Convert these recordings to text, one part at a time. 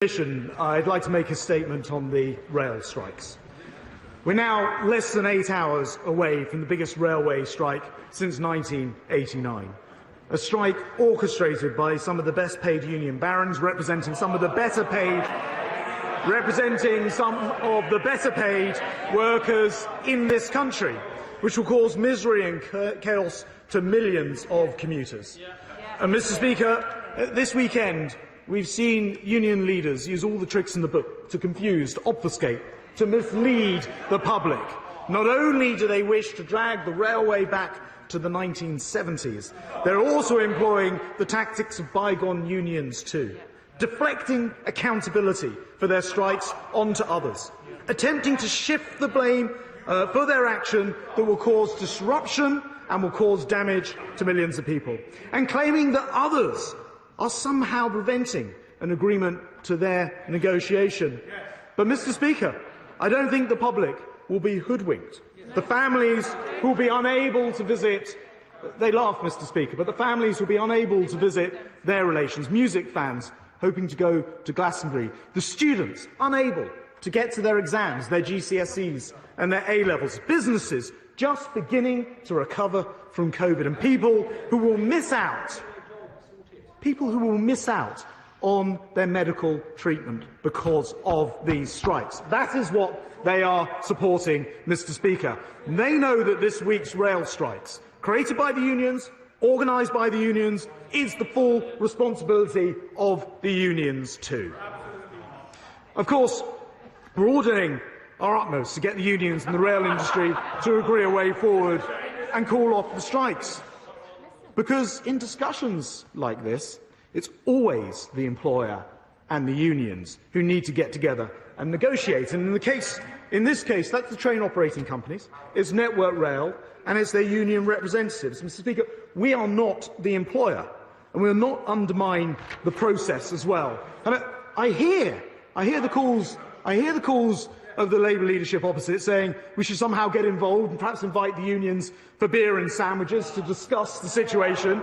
I'd like to make a statement on the rail strikes. We're now less than 8 hours away from the biggest railway strike since 1989. A strike orchestrated by some of the best paid union barons, representing some of the better paid workers in this country, which will cause misery and chaos to millions of commuters. And Mr. Speaker, this weekend we've seen union leaders use all the tricks in the book to confuse, to obfuscate, to mislead the public. Not only do they wish to drag the railway back to the 1970s, they're also employing the tactics of bygone unions too, deflecting accountability for their strikes onto others, attempting to shift the blame for their action that will cause disruption and will cause damage to millions of people, and claiming that others are somehow preventing an agreement to their negotiation. But, Mr. Speaker, I don't think the public will be hoodwinked. The families who will be unable to visit — they laugh, Mr. Speaker — but the families will be unable to visit their relations, music fans hoping to go to Glastonbury, the students unable to get to their exams, their GCSEs and their A-levels, businesses just beginning to recover from COVID, and people who will miss out on their medical treatment because of these strikes. That is what they are supporting, Mr. Speaker. They know that this week's rail strikes, created by the unions, organised by the unions, is the full responsibility of the unions too. Of course, we're all doing our utmost to get the unions and the rail industry to agree a way forward and call off the strikes. Because in discussions like this, it's always the employer and the unions who need to get together and negotiate. And in this case, that's the train operating companies, it's Network Rail, and it's their union representatives. Mr. Speaker, we are not the employer, and we will not undermine the process as well. And I hear the calls of the Labour leadership opposite saying we should somehow get involved and perhaps invite the unions for beer and sandwiches to discuss the situation.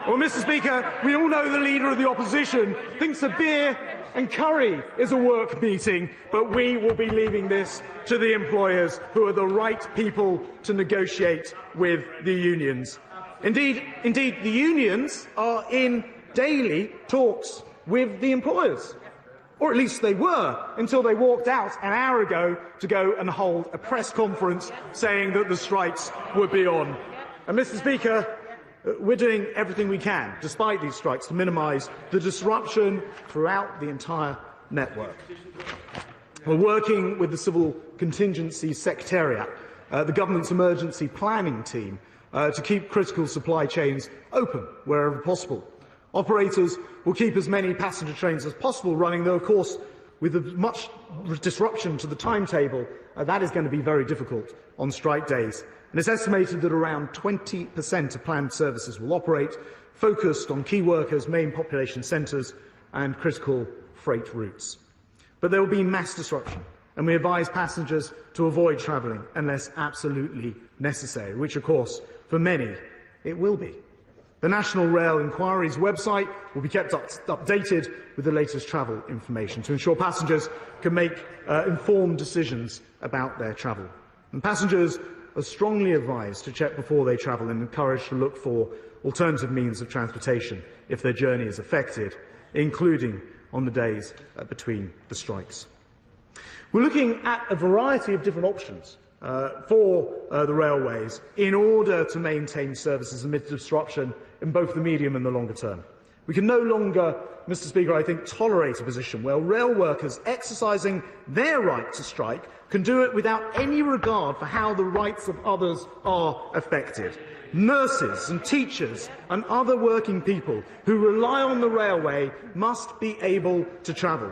Well, Mr. Speaker, we all know the Leader of the Opposition thinks that beer and curry is a work meeting, but we will be leaving this to the employers, who are the right people to negotiate with the unions. Indeed, the unions are in daily talks with the employers. Or at least they were, until they walked out an hour ago to go and hold a press conference saying that the strikes would be on. And, Mr. Speaker, we're doing everything we can, despite these strikes, to minimise the disruption throughout the entire network. We're working with the Civil Contingency Secretariat, the government's emergency planning team, to keep critical supply chains open wherever possible. Operators will keep as many passenger trains as possible running, though, of course, with as much disruption to the timetable, that is going to be very difficult on strike days. And it's estimated that around 20% of planned services will operate, focused on key workers, main population centres and critical freight routes. But there will be mass disruption, and we advise passengers to avoid travelling unless absolutely necessary, which, of course, for many, it will be. The National Rail Inquiry's website will be kept updated with the latest travel information to ensure passengers can make informed decisions about their travel. And passengers are strongly advised to check before they travel and encouraged to look for alternative means of transportation if their journey is affected, including on the days between the strikes. We're looking at a variety of different options for the railways in order to maintain services amid disruption in both the medium and the longer term. We can no longer, Mr. Speaker, I think, tolerate a position where rail workers exercising their right to strike can do it without any regard for how the rights of others are affected. Nurses and teachers and other working people who rely on the railway must be able to travel.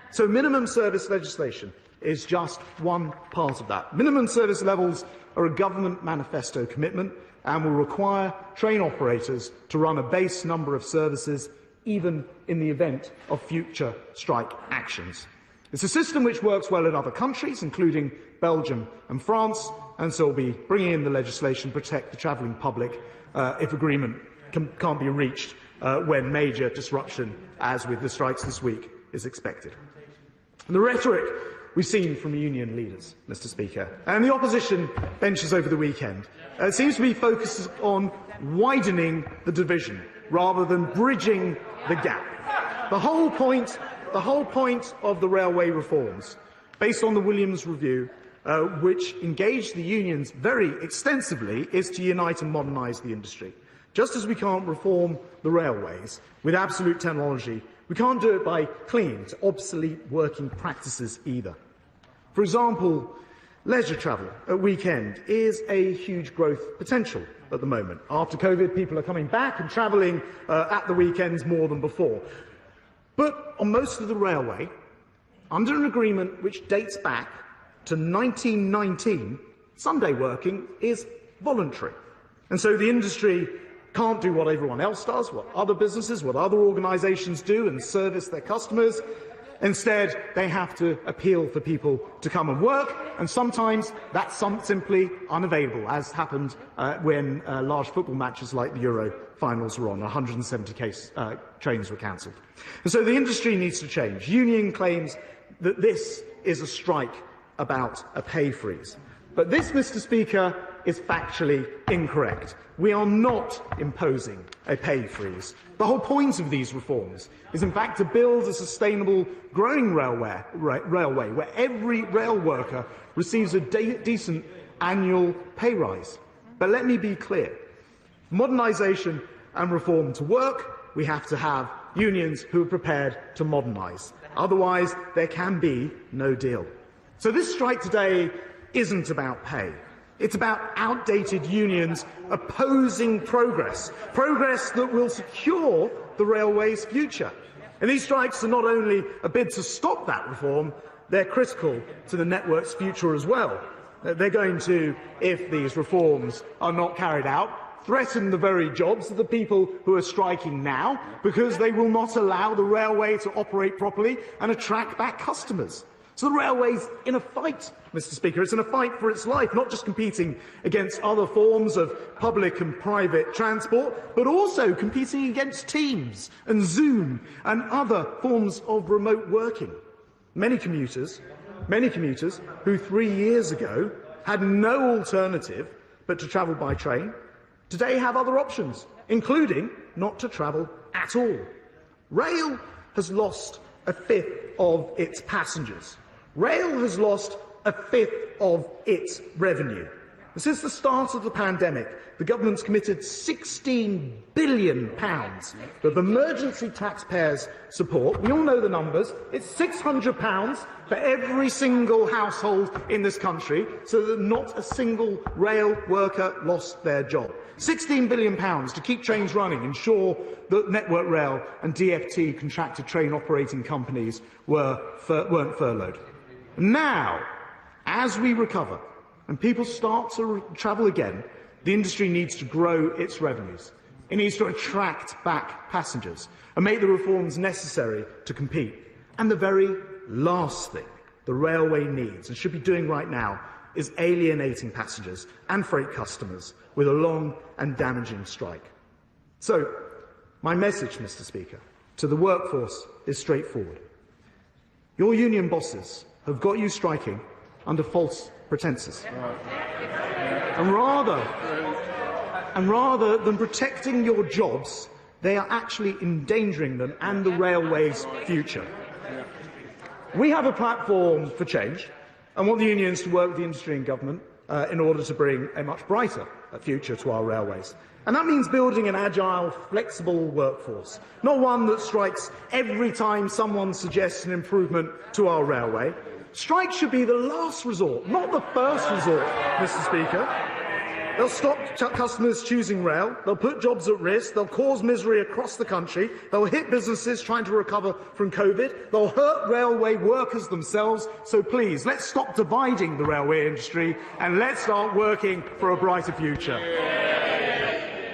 So minimum service legislation is just one part of that. Minimum service levels are a government manifesto commitment and will require train operators to run a base number of services, even in the event of future strike actions. It's a system which works well in other countries, including Belgium and France, and so we'll be bringing in the legislation to protect the travelling public if agreement can't be reached when major disruption, as with the strikes this week, is expected. The rhetoric we've seen from union leaders, Mr. Speaker, and the opposition benches over the weekend seems to be focused on widening the division rather than bridging the gap. The whole point of the railway reforms, based on the Williams Review, which engaged the unions very extensively, is to unite and modernise the industry. Just as we can't reform the railways with absolute technology, we can't do it by clinging to obsolete working practices either. For example, leisure travel at weekend is a huge growth potential at the moment. After COVID, people are coming back and travelling at the weekends more than before. But on most of the railway, under an agreement which dates back to 1919, Sunday working is voluntary. And so the industry can't do what everyone else does, what other businesses, what other organisations do and service their customers. Instead, they have to appeal for people to come and work, and sometimes that's simply unavailable, as happened when large football matches like the Euro finals were on. 170 trains were cancelled. And so the industry needs to change. Union claims that this is a strike about a pay freeze. But this, Mr. Speaker, is factually incorrect. We are not imposing a pay freeze. The whole point of these reforms is, in fact, to build a sustainable, growing railway where every rail worker receives a decent annual pay rise. But let me be clear. Modernisation and reform to work, we have to have unions who are prepared to modernise. Otherwise, there can be no deal. So this strike today isn't about pay. It's about outdated unions opposing progress that will secure the railway's future. And these strikes are not only a bid to stop that reform, they're critical to the network's future as well. They're going to, if these reforms are not carried out, threaten the very jobs of the people who are striking now, because they will not allow the railway to operate properly and attract back customers. So the railway's in a fight, Mr. Speaker. It's in a fight for its life, not just competing against other forms of public and private transport, but also competing against Teams and Zoom and other forms of remote working. Many commuters who 3 years ago had no alternative but to travel by train, today have other options, including not to travel at all. Rail has lost a fifth of its passengers. Rail has lost a fifth of its revenue. And since the start of the pandemic, the government's committed £16 billion of emergency taxpayers' support. We all know the numbers. It's £600 for every single household in this country, so that not a single rail worker lost their job. £16 billion to keep trains running, ensure that Network Rail and DfT contracted train operating companies weren't furloughed. Now, as we recover and people start to travel again, the industry needs to grow its revenues. It needs to attract back passengers and make the reforms necessary to compete. And the very last thing the railway needs, and should be doing right now, is alienating passengers and freight customers with a long and damaging strike. So, my message, Mr. Speaker, to the workforce is straightforward. Your union bosses have got you striking under false pretences. And rather than protecting your jobs, they are actually endangering them and the railway's future. We have a platform for change and want the unions to work with the industry and government in order to bring a much brighter future to our railways. And that means building an agile, flexible workforce, not one that strikes every time someone suggests an improvement to our railway. Strikes should be the last resort, not the first resort, Mr. Speaker. They'll stop customers choosing rail, they'll put jobs at risk, they'll cause misery across the country, they'll hit businesses trying to recover from COVID, they'll hurt railway workers themselves. So please, let's stop dividing the railway industry and let's start working for a brighter future.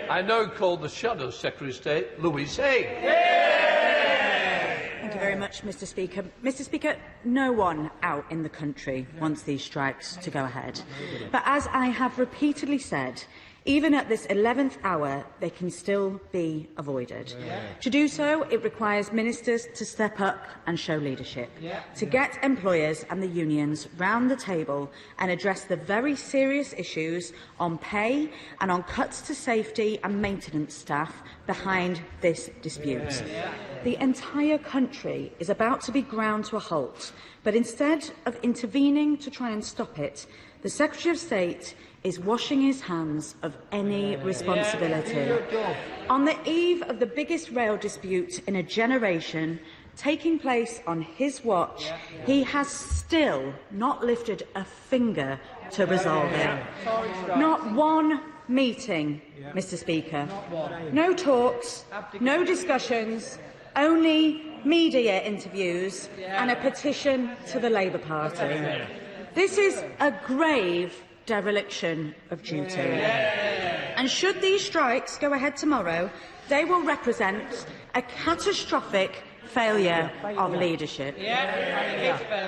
I now call the Shadow Secretary of State, Louise Haig. Thank you very much, Mr. Speaker. Mr. Speaker, no one out in the country wants these strikes to go ahead. But as I have repeatedly said, Even at this 11th hour, they can still be avoided. To do so, it requires ministers to step up and show leadership, to get employers and the unions round the table and address the very serious issues on pay and on cuts to safety and maintenance staff behind this dispute. The entire country is about to be ground to a halt, but instead of intervening to try and stop it, the Secretary of State is washing his hands of any responsibility. On the eve of the biggest rail dispute in a generation taking place on his watch, he has still not lifted a finger to resolve it. Not one meeting, Mr. Speaker. No talks, no discussions, only media interviews and a petition to the Labour Party. This is a grave dereliction of duty. And should these strikes go ahead tomorrow, they will represent a catastrophic failure of leadership.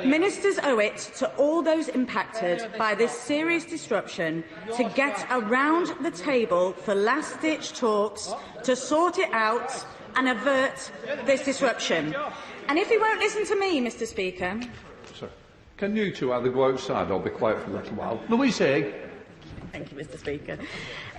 Ministers owe it to all those impacted by this serious disruption to get around the table for last-ditch talks to sort it out and avert this disruption. And if he won't listen to me, Mr. Speaker, can you two either go outside or be quiet for a little while? Louise Haig. Thank you, Mr. Speaker.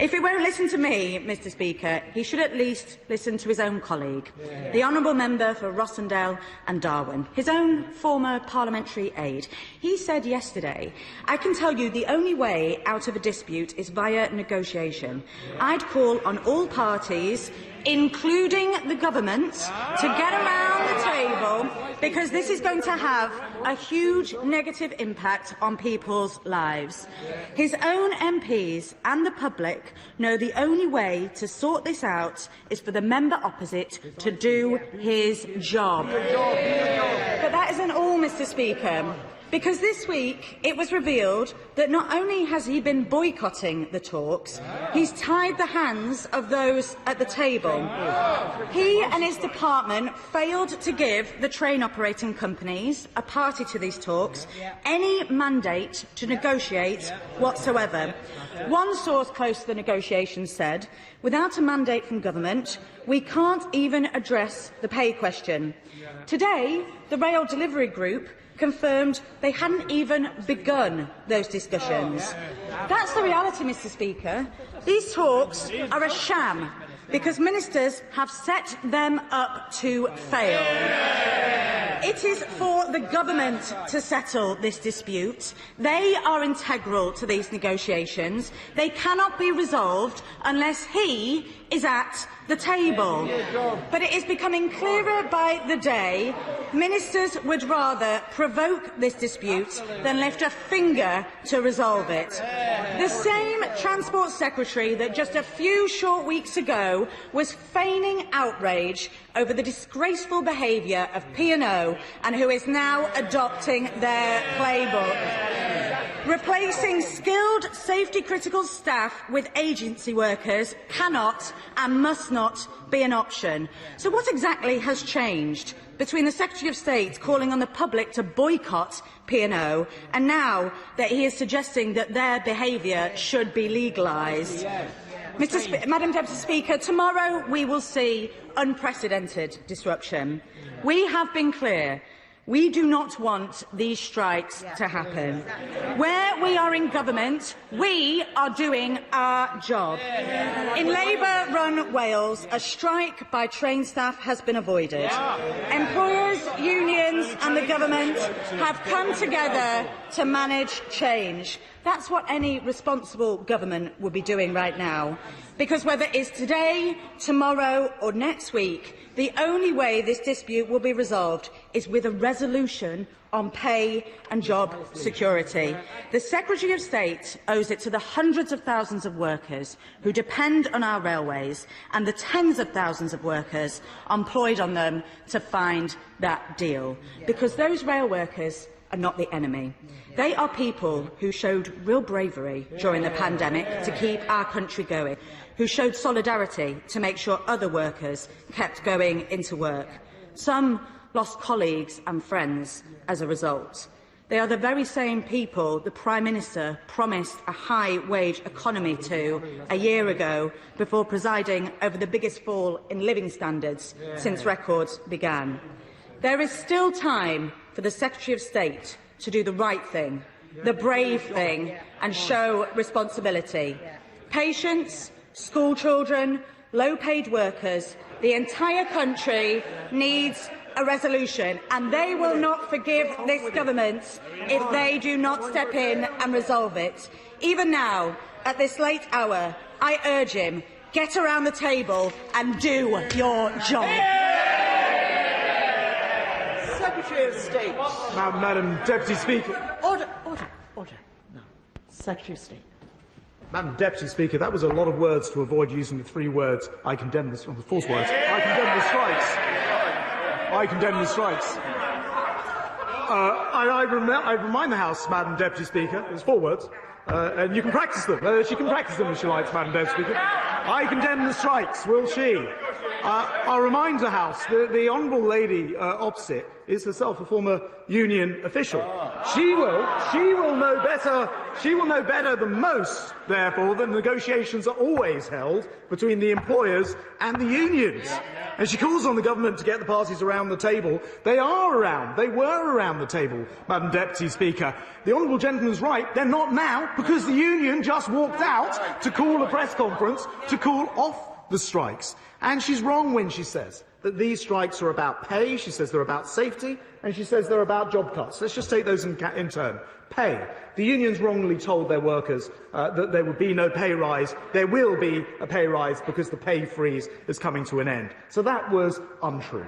If he won't listen to me, Mr. Speaker, he should at least listen to his own colleague, the honourable member for Rossendale and Darwen, his own former parliamentary aide. He said yesterday, "I can tell you the only way out of a dispute is via negotiation. I'd call on all parties, including the government, to get around the table because this is going to have a huge negative impact on people's lives." His own MPs and the public know the only way to sort this out is for the member opposite to do his job. But that isn't all, Mr. Speaker. Because this week it was revealed that not only has he been boycotting the talks, he's tied the hands of those at the table. He and his department failed to give the train operating companies, a party to these talks, any mandate to negotiate whatsoever. One source close to the negotiations said, "Without a mandate from government, we can't even address the pay question." Today, the Rail Delivery Group confirmed they hadn't even begun those discussions. That's the reality, Mr. Speaker. These talks are a sham because ministers have set them up to fail. It is for the government to settle this dispute. They are integral to these negotiations. They cannot be resolved unless he is at the table. But it is becoming clearer by the day ministers would rather provoke this dispute than lift a finger to resolve it. The same Transport Secretary that just a few short weeks ago was feigning outrage over the disgraceful behaviour of P&O and who is now adopting their playbook. Replacing skilled safety-critical staff with agency workers cannot and must not be an option. So what exactly has changed between the Secretary of State calling on the public to boycott P&O and now that he is suggesting that their behaviour should be legalised? Madam Deputy Speaker, tomorrow we will see unprecedented disruption. We have been clear. We do not want these strikes to happen. Where we are in government, we are doing our job. In Labour-run Wales, a strike by train staff has been avoided. Employers, unions and the government have come together to manage change. That's what any responsible government would be doing right now. Because whether it's today, tomorrow or next week, the only way this dispute will be resolved is with a resolution on pay and job security. The Secretary of State owes it to the hundreds of thousands of workers who depend on our railways and the tens of thousands of workers employed on them to find that deal. Because those rail workers are not the enemy. They are people who showed real bravery during the pandemic to keep our country going, who showed solidarity to make sure other workers kept going into work. Some lost colleagues and friends as a result. They are the very same people the Prime Minister promised a high-wage economy to a year ago before presiding over the biggest fall in living standards since records began. There is still time for the Secretary of State to do the right thing, the brave thing, and show responsibility. Patients, school children, low-paid workers, the entire country needs a resolution, and they will not forgive this government if they do not step in and resolve it. Even now, at this late hour, I urge him, get around the table and do your job. Secretary of State. Madam Deputy Speaker. Order. No. Secretary of State. Madam Deputy Speaker, that was a lot of words to avoid using the 3 words. I condemn this, or the 4th words. I condemn the strikes. I condemn the strikes. I remind the House, Madam Deputy Speaker, there's 4 words, and you can practice them. She can practice them if she likes, Madam Deputy Speaker. I condemn the strikes, will she? I'll remind the House that the honourable lady opposite is herself a former union official. She will know better. She will know better than most, therefore, that negotiations are always held between the employers and the unions. And she calls on the government to get the parties around the table. They are around. They were around the table, Madam Deputy Speaker. The honourable gentleman's right. They're not now because the union just walked out to call a press conference to call off the strikes. And she's wrong when she says that these strikes are about pay, she says they're about safety, and she says they're about job cuts. Let's just take those in turn. Pay. The unions wrongly told their workers that there would be no pay rise. There will be a pay rise because the pay freeze is coming to an end. So that was untrue.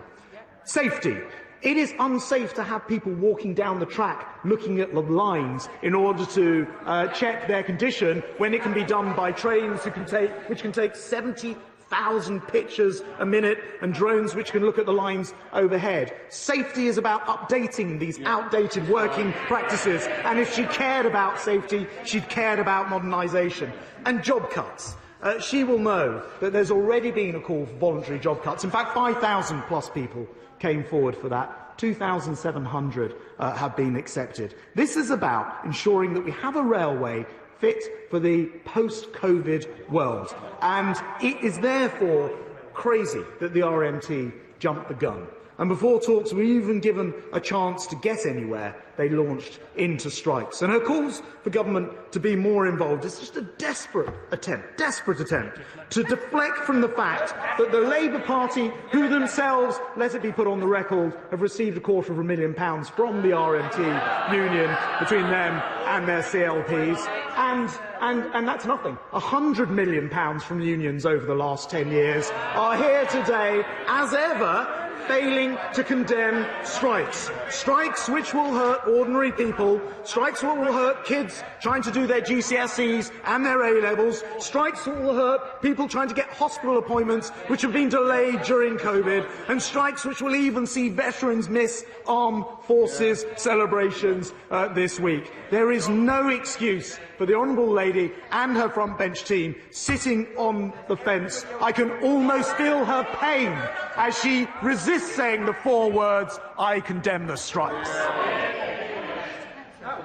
Safety. It is unsafe to have people walking down the track looking at the lines in order to check their condition when it can be done by trains which can take 70,000 pictures a minute and drones which can look at the lines overhead. Safety is about updating these outdated working practices, and if she cared about safety, she'd cared about modernisation. And job cuts. She will know that there's already been a call for voluntary job cuts. In fact, 5,000 plus people came forward for that. 2,700 have been accepted. This is about ensuring that we have a railway fit for the post-COVID world. And it is therefore crazy that the RMT jumped the gun. And before talks were even given a chance to get anywhere, they launched into strikes. And her calls for government to be more involved is just a desperate attempt to deflect from the fact that the Labour Party, who themselves, let it be put on the record, have received £250,000 from the RMT union between them and their CLPs. And that's nothing. £100 million from unions over the last 10 years are here today, as ever, failing to condemn strikes. Strikes which will hurt ordinary people, strikes which will hurt kids trying to do their GCSEs and their A-levels, strikes that will hurt people trying to get hospital appointments which have been delayed during COVID, and strikes which will even see veterans miss armed forces celebrations this week. There is no excuse for the honourable lady and her front bench team sitting on the fence. I can almost feel her pain as she resists saying the 4 words, I condemn the strikes.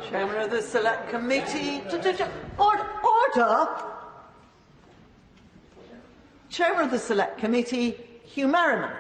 Chairman of the Select Committee. Order. Chairman of the Select Committee, Hugh Merriman.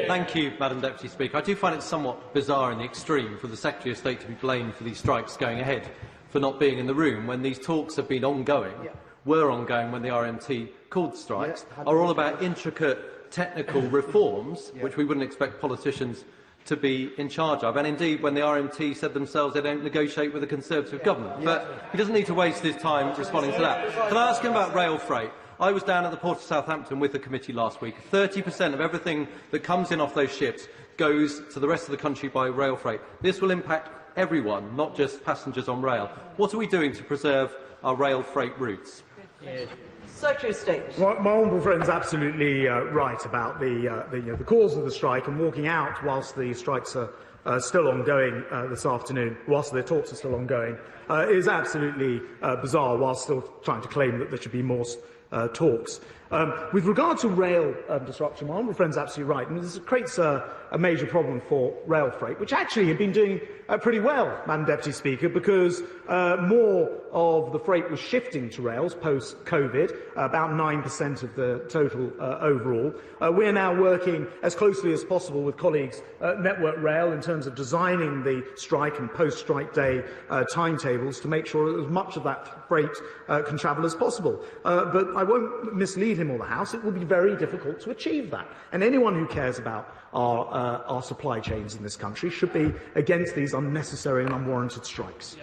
Thank you, Madam Deputy Speaker. I do find it somewhat bizarre in the extreme for the Secretary of State to be blamed for these strikes going ahead for not being in the room when these talks have been ongoing, were ongoing when the RMT called strikes, are all about intricate technical reforms, which we wouldn't expect politicians to be in charge of. And indeed, when the RMT said themselves they don't negotiate with a Conservative government. But he doesn't need to waste his time responding to that. Can I ask him about rail freight? I was down at the Port of Southampton with the committee last week. 30% of everything that comes in off those ships goes to the rest of the country by rail freight. This will impact everyone, not just passengers on rail. What are we doing to preserve our rail freight routes? Secretary of State. Well, my honourable friend is absolutely right about the cause of the strike, and walking out whilst the strikes are still ongoing this afternoon, whilst the talks are still ongoing, is absolutely bizarre, whilst still trying to claim that there should be more talks. With regard to rail disruption, my honourable friend's absolutely right. And this creates a major problem for rail freight, which actually had been doing pretty well, Madam Deputy Speaker, because more of the freight was shifting to rails post-COVID, about 9% of the total overall. We are now working as closely as possible with colleagues at Network Rail in terms of designing the strike and post-strike day timetables to make sure that as much of that freight can travel as possible. But I won't mislead him or the House. It will be very difficult to achieve that. And anyone who cares about our supply chains in this country should be against these unnecessary and unwarranted strikes.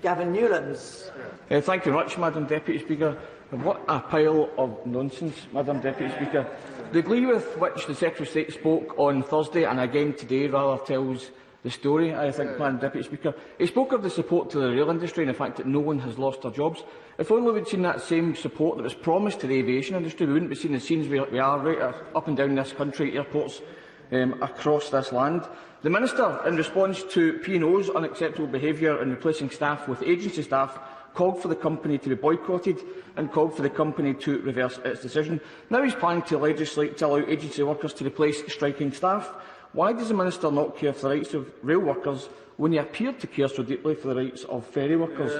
Gavin Newlands. Thank you very much, Madam Deputy Speaker. And what a pile of nonsense, Madam Deputy Speaker. The glee with which the Secretary of State spoke on Thursday and again today rather tells the story, I think, Madam Deputy Speaker. He spoke of the support to the rail industry and the fact that no one has lost their jobs. If only we'd seen that same support that was promised to the aviation industry, we wouldn't be seeing the scenes we are right up and down this country, airports across this land. The Minister, in response to P&O's unacceptable behaviour in replacing staff with agency staff, called for the company to be boycotted and called for the company to reverse its decision. Now he's planning to legislate to allow agency workers to replace striking staff. Why does the Minister not care for the rights of rail workers when he appeared to care so deeply for the rights of ferry workers?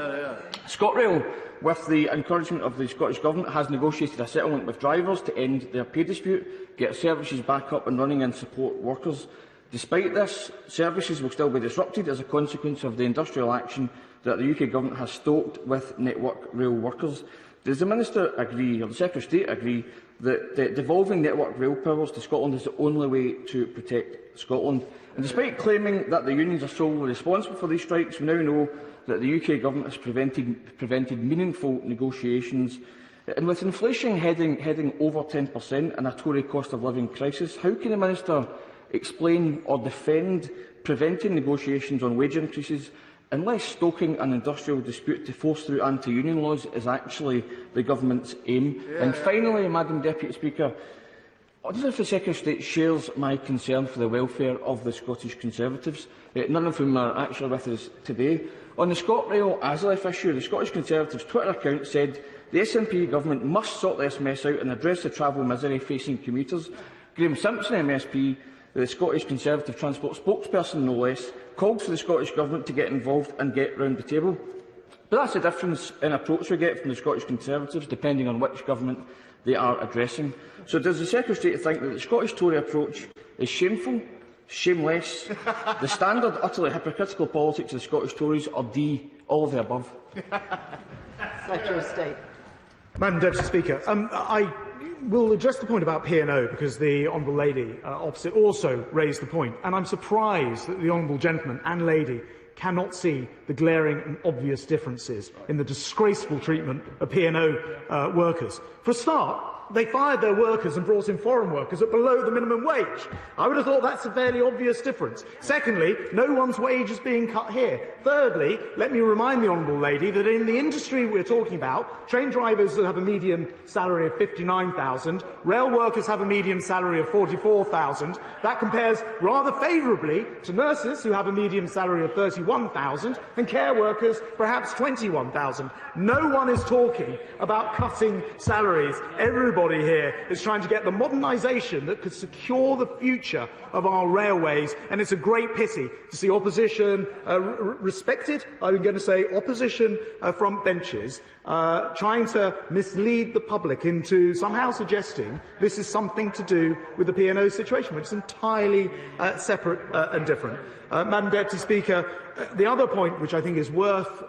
ScotRail, with the encouragement of the Scottish Government, has negotiated a settlement with drivers to end their pay dispute, get services back up and running and support workers. Despite this, services will still be disrupted as a consequence of the industrial action that the UK Government has stoked with Network Rail workers. Does the Minister agree, or the Secretary of State agree, that devolving Network Rail powers to Scotland is the only way to protect Scotland? And despite claiming that the unions are solely responsible for these strikes, we now know that the UK Government has prevented meaningful negotiations. And with inflation heading over 10% and a Tory cost of living crisis, how can the Minister explain or defend preventing negotiations on wage increases unless stoking an industrial dispute to force through anti-union laws is actually the Government's aim? And finally, Madam Deputy Speaker, I don't know if the Secretary of State shares my concern for the welfare of the Scottish Conservatives, none of whom are actually with us today. On the ScotRail ASLEF issue, the Scottish Conservatives' Twitter account said the SNP Government must sort this mess out and address the travel misery facing commuters. Graham Simpson, MSP, the Scottish Conservative Transport spokesperson no less, called for the Scottish Government to get involved and get round the table. But that's the difference in approach we get from the Scottish Conservatives, depending on which government they are addressing. So does the Secretary of State think that the Scottish Tory approach is shameful, shameless, the standard, utterly hypocritical politics of the Scottish Tories, or D, all of the above? Secretary of State. Madam Deputy Speaker, I will address the point about P&O because the Honourable Lady opposite also raised the point, and I'm surprised that the Honourable Gentleman and Lady cannot see the glaring and obvious differences in the disgraceful treatment of P&O workers. For a start, they fired their workers and brought in foreign workers at below the minimum wage. I would have thought that's a fairly obvious difference. Secondly, no one's wage is being cut here. Thirdly, let me remind the Honourable Lady that in the industry we're talking about, train drivers have a median salary of £59,000, rail workers have a median salary of £44,000. That compares rather favourably to nurses who have a median salary of £31,000 and care workers perhaps £21,000. No one is talking about cutting salaries. Everybody here is trying to get the modernisation that could secure the future of our railways, and it's a great pity to see opposition respected, I'm going to say opposition from benches, trying to mislead the public into somehow suggesting this is something to do with the P&O situation, which is entirely separate and different. Madam Deputy Speaker, the other point which I think is worth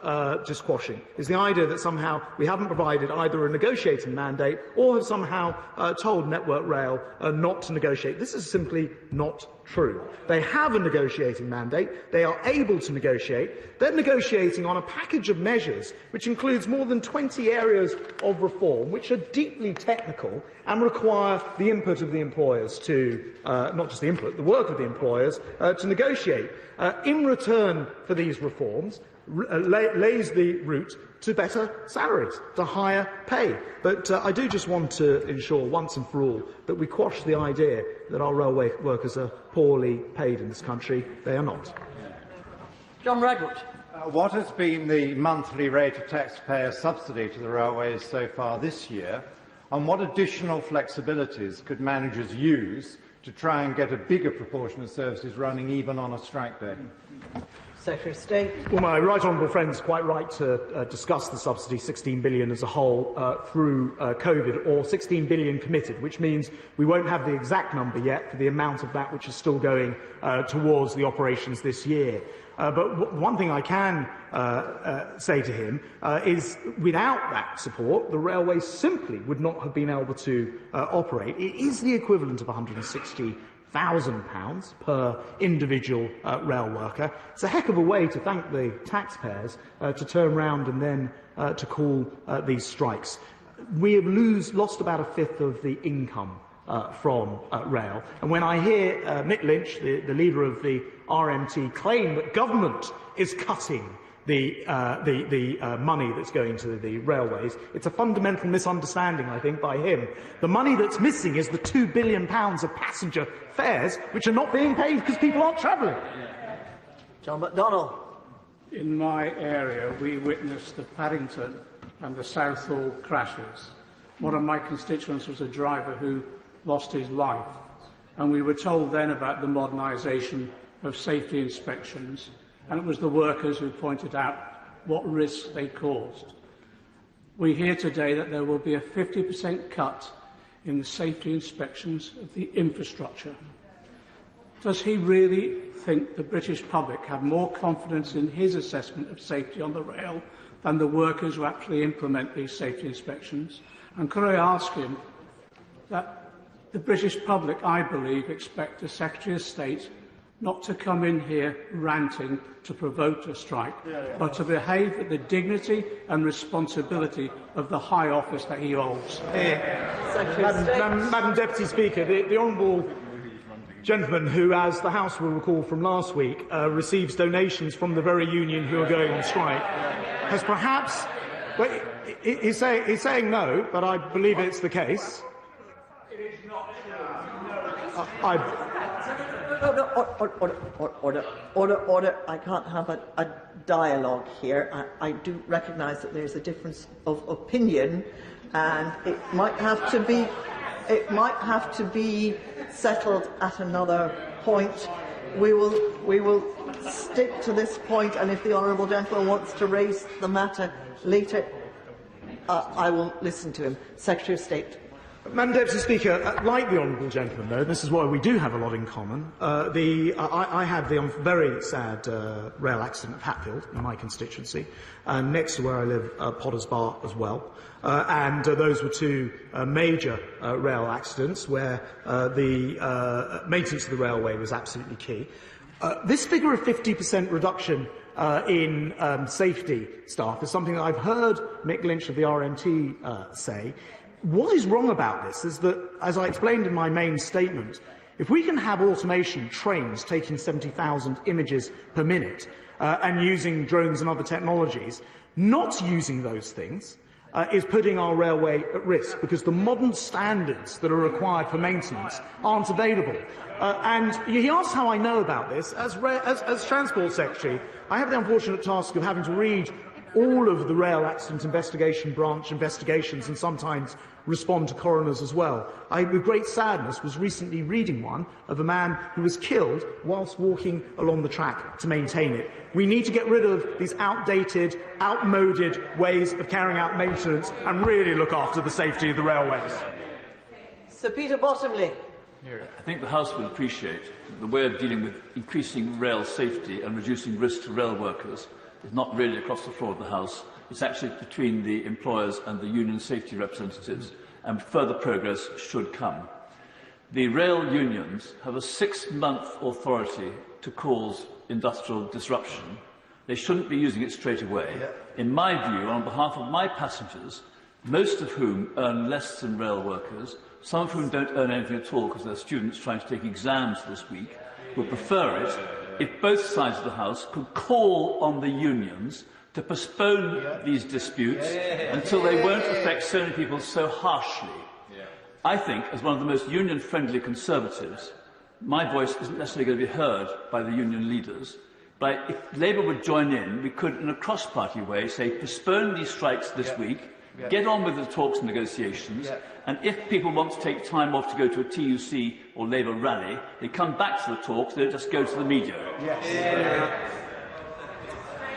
just quashing is the idea that somehow we haven't provided either a negotiating mandate or have somehow told Network Rail not to negotiate. This is simply not true. They have a negotiating mandate. They are able to negotiate. They're negotiating on a package of measures which includes more than 20 areas of reform which are deeply technical and require the input of the employers to, not just the input, the work of the employers to negotiate. In return for these reforms, lays the route to better salaries, to higher pay. But I do just want to ensure once and for all that we quash the idea that our railway workers are poorly paid in this country. They are not. John Redwood. What has been the monthly rate of taxpayer subsidy to the railways so far this year, and what additional flexibilities could managers use to try and get a bigger proportion of services running even on a strike day? Secretary of State. Well, my right honourable friend is quite right to discuss the subsidy, 16 billion as a whole, through COVID, or 16 billion committed, which means we won't have the exact number yet for the amount of that which is still going towards the operations this year. But one thing I can say to him is without that support, the railway simply would not have been able to operate. It is the equivalent of £160,000 per individual rail worker. It's a heck of a way to thank the taxpayers to turn round and then to call these strikes. We have lost about a fifth of the income from rail. And when I hear Mick Lynch, the leader of the RMT, claim that government is cutting the money that's going to the railways, it's a fundamental misunderstanding, I think, by him. The money that's missing is the £2 billion of passenger fares, which are not being paid because people aren't travelling. John McDonnell. In my area, we witnessed the Paddington and the Southall crashes. One of my constituents was a driver who lost his life, and we were told then about the modernisation of safety inspections, and it was the workers who pointed out what risks they caused. We hear today that there will be a 50% cut in the safety inspections of the infrastructure. Does he really think the British public have more confidence in his assessment of safety on the rail than the workers who actually implement these safety inspections? And could I ask him that the British public, I believe, expect the Secretary of State not to come in here ranting to provoke a strike, but to behave with the dignity and responsibility of the high office that he holds. Madam Deputy Speaker, the honourable gentleman who, as the House will recall from last week, receives donations from the very union who are going on strike, has perhaps... Well, he's saying no, but I believe it's the case. Order. I can't have a dialogue here. I do recognise that there's a difference of opinion, and it might have to be settled at another point. We will stick to this point, and if the honourable gentleman wants to raise the matter later, I will listen to him. Secretary of State. Madam Deputy Speaker, like the honourable gentleman, though, this is why we do have a lot in common. I had the very sad rail accident at Hatfield in my constituency, next to where I live, Potters Bar as well. And those were two major rail accidents where the maintenance of the railway was absolutely key. This figure of 50% reduction in safety staff is something that I've heard Mick Lynch of the RMT say. What is wrong about this is that, as I explained in my main statement, if we can have automation trains taking 70,000 images per minute and using drones and other technologies, not using those things is putting our railway at risk because the modern standards that are required for maintenance aren't available. And he asked how I know about this. As Transport Secretary, I have the unfortunate task of having to read all of the Rail Accident Investigation Branch investigations and sometimes respond to coroners as well. I, with great sadness, was recently reading one of a man who was killed whilst walking along the track to maintain it. We need to get rid of these outdated, outmoded ways of carrying out maintenance and really look after the safety of the railways. Sir Peter Bottomley. I think the House will appreciate that the way of dealing with increasing rail safety and reducing risk to rail workers is not really across the floor of the House. It's actually between the employers and the union safety representatives, and further progress should come. The rail unions have a 6-month authority to cause industrial disruption. They shouldn't be using it straight away. In my view, on behalf of my passengers, most of whom earn less than rail workers, some of whom don't earn anything at all because they're students trying to take exams this week, would prefer it if both sides of the House could call on the unions to postpone these disputes until they won't affect so many people so harshly. I think, as one of the most union-friendly Conservatives, my voice isn't necessarily going to be heard by the union leaders. But if Labour would join in, we could, in a cross-party way, say postpone these strikes this week, get on with the talks and negotiations, and if people want to take time off to go to a TUC or Labour rally, they come back to the talks, they don't just go to the media.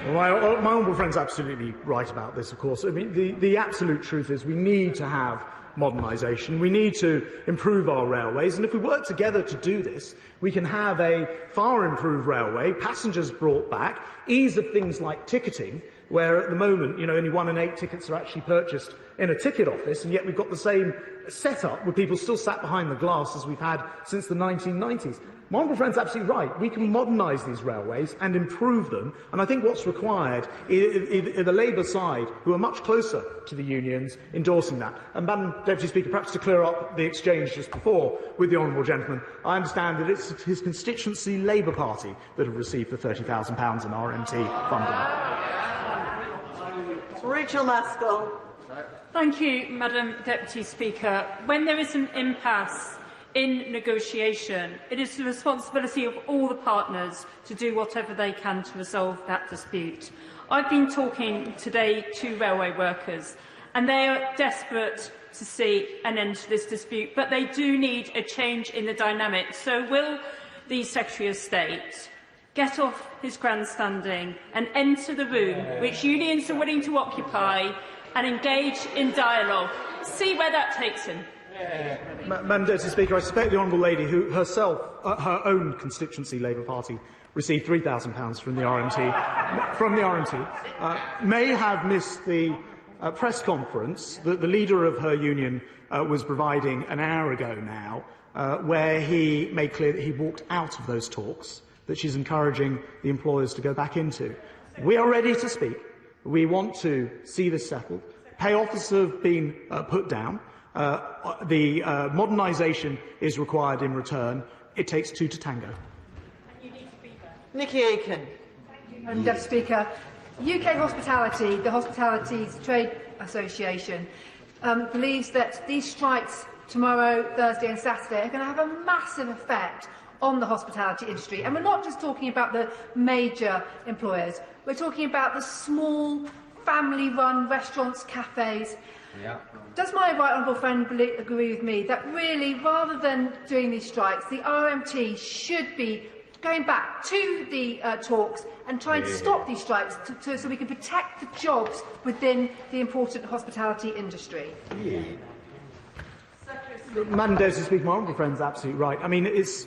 Well, my honourable friend's absolutely right about this, of course. I mean, the absolute truth is we need to have modernisation. We need to improve our railways, and if we work together to do this, we can have a far improved railway, passengers brought back, ease of things like ticketing, where at the moment, only 1 in 8 tickets are actually purchased in a ticket office, and yet we've got the same setup with people still sat behind the glass as we've had since the 1990s. My honourable friend's absolutely right. We can modernise these railways and improve them, and I think what's required is the Labour side, who are much closer to the unions, endorsing that. And, Madam Deputy Speaker, perhaps to clear up the exchange just before with the honourable gentleman, I understand that it's his constituency Labour Party that have received the £30,000 in RMT funding. Rachel Maskell. Thank you, Madam Deputy Speaker. When there is an impasse in negotiation, it is the responsibility of all the partners to do whatever they can to resolve that dispute. I've been talking today to railway workers, and they are desperate to see an end to this dispute, but they do need a change in the dynamic. So will the Secretary of State get off his grandstanding and enter the room which unions are willing to occupy and engage in dialogue? See where that takes him. Madam Deputy Speaker, I suspect the honourable lady, who herself, her own constituency Labour Party, received £3,000 from the RMT, may have missed the press conference that the leader of her union was providing an hour ago now, where he made clear that he walked out of those talks that she's encouraging the employers to go back into. We are ready to speak. We want to see this settled. Pay offers have been put down. The modernisation is required in return. It takes 2 to tango. Nikki Aiken. Madam Deputy Speaker, UK Hospitality, the Hospitalities Trade Association, believes that these strikes tomorrow, Thursday and Saturday are going to have a massive effect on the hospitality industry. And we're not just talking about the major employers, we're talking about the small, family-run restaurants, cafes. Does my right honourable friend agree with me that really, rather than doing these strikes, the RMT should be going back to the talks and trying to stop these strikes so we can protect the jobs within the important hospitality industry? Madam Deputy Speaker, my honourable friend's absolutely right. I mean, it's,